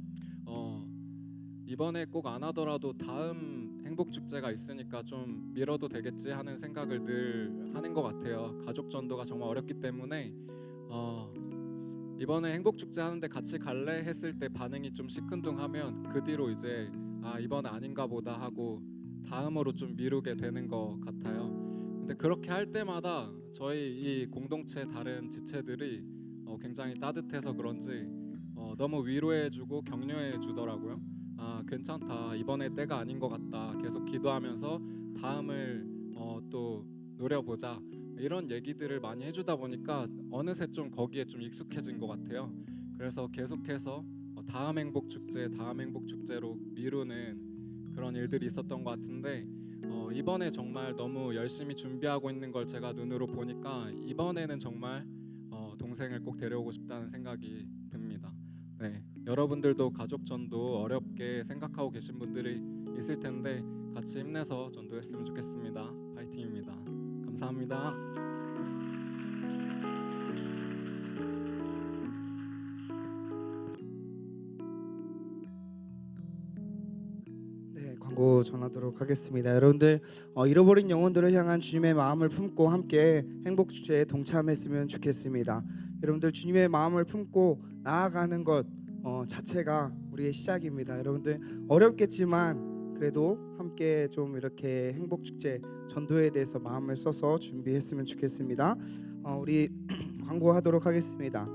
이번에 꼭 안 하더라도 다음 행복축제가 있으니까 좀 미뤄도 되겠지 하는 생각을 늘 하는 것 같아요. 가족 전도가 정말 어렵기 때문에 이번에 행복축제 하는데 같이 갈래 했을 때 반응이 좀 시큰둥하면 그 뒤로 이제 이번 아닌가 보다 하고 다음으로 좀 미루게 되는 것 같아요. 근데 그렇게 할 때마다 저희 이 공동체 다른 지체들이 굉장히 따뜻해서 그런지 너무 위로해주고 격려해주더라고요. 괜찮다, 이번에 때가 아닌 것 같다, 계속 기도하면서 다음을 또 노려보자, 이런 얘기들을 많이 해주다 보니까 어느새 좀 거기에 좀 익숙해진 것 같아요. 그래서 계속해서 다음 행복축제로 미루는 그런 일들이 있었던 것 같은데 이번에 정말 너무 열심히 준비하고 있는 걸 제가 눈으로 보니까 이번에는 정말 동생을 꼭 데려오고 싶다는 생각이 듭니다. 네, 여러분들도 가족 전도 어렵게 생각하고 계신 분들이 있을 텐데 같이 힘내서 전도했으면 좋겠습니다. 파이팅입니다. 감사합니다.
네, 광고 전하도록 하겠습니다. 여러분들 잃어버린 영혼들을 향한 주님의 마음을 품고 함께 행복축제에 동참했으면 좋겠습니다. 여러분들 주님의 마음을 품고 나아가는 것 자체가 우리의 시작입니다. 여러분들 어렵겠지만 그래도 함께 좀 이렇게 행복축제 전도에 대해서 마음을 써서 준비했으면 좋겠습니다. 우리 광고하도록 하겠습니다.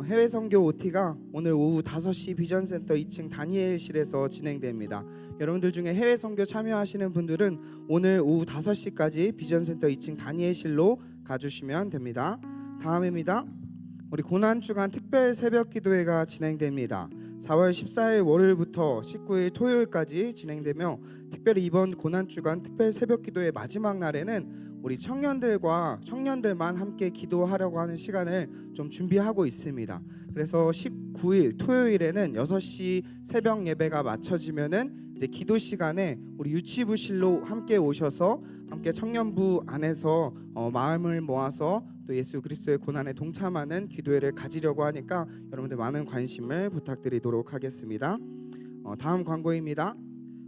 해외 선교 OT가 오늘 오후 5시 비전센터 2층 다니엘실에서 진행됩니다. 여러분들 중에 해외 선교 참여하시는 분들은 오늘 오후 5시까지 비전센터 2층 다니엘실로 가주시면 됩니다. 다음입니다. 우리 고난주간 특별 새벽 기도회가 진행됩니다. 4월 14일 월요일부터 19일 토요일까지 진행되며 특별히 이번 고난주간 특별 새벽 기도회 마지막 날에는 우리 청년들만 함께 기도하려고 하는 시간을 좀 준비하고 있습니다. 그래서 19일 토요일에는 6시 새벽 예배가 마쳐지면은 이제 기도 시간에 우리 유치부실로 함께 오셔서 함께 청년부 안에서 마음을 모아서 또 예수 그리스도의 고난에 동참하는 기도회를 가지려고 하니까 여러분들 많은 관심을 부탁드리도록 하겠습니다. 다음 광고입니다.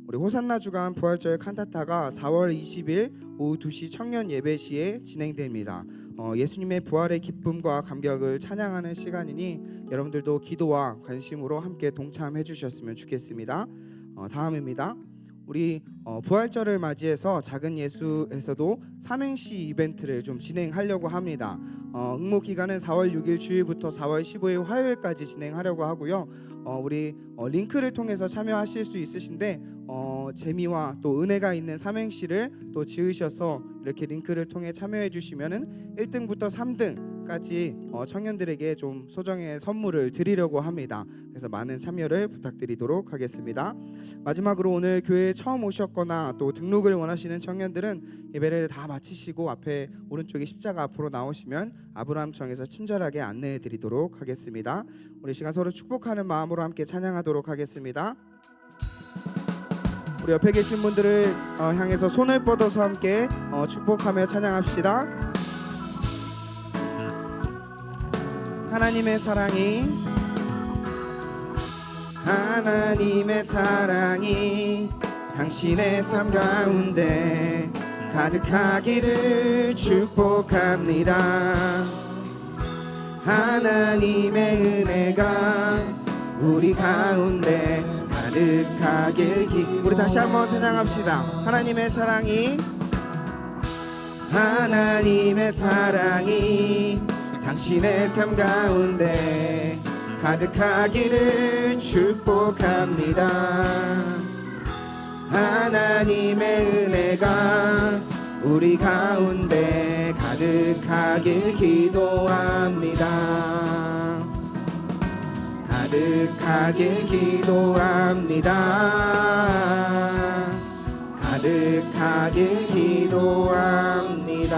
우리 호산나 주간 부활절 칸타타가 4월 20일 오후 2시 청년 예배 시에 진행됩니다. 예수님의 부활의 기쁨과 감격을 찬양하는 시간이니 여러분들도 기도와 관심으로 함께 동참해 주셨으면 좋겠습니다. 다음입니다. 우리 부활절을 맞이해서 작은 예수에서도 삼행시 이벤트를 좀 진행하려고 합니다. 응모 기간은 4월 6일 주일부터 4월 15일 화요일까지 진행하려고 하고요. 우리 링크를 통해서 참여하실 수 있으신데 재미와 또 은혜가 있는 삼행시를 또 지으셔서 이렇게 링크를 통해 참여해 주시면은 1등부터 3등까지 청년들에게 좀 소정의 선물을 드리려고 합니다. 그래서 많은 참여를 부탁드리도록 하겠습니다. 마지막으로 오늘 교회에 처음 오셨거나 또 등록을 원하시는 청년들은 예배를 다 마치시고 앞에 오른쪽에 십자가 앞으로 나오시면 아브라함청에서 친절하게 안내해 드리도록 하겠습니다. 우리 시간 서로 축복하는 마음으로 함께 찬양하도록 하겠습니다. 우리 옆에 계신 분들을 향해서 손을 뻗어서 함께 축복하며 찬양합시다. 하나님의 사랑이 하나님의 사랑이 당신의 삶 가운데 가득하기를 축복합니다. 하나님의 은혜가 우리 가운데 가득하길 우리 다시 한번 찬양합시다. 하나님의 사랑이 당신의 삶 가운데 가득하기를 축복합니다. 하나님의 은혜가 우리 가운데 가득하길 기도합니다. 가득하길 기도합니다. 가득하길 기도합니다.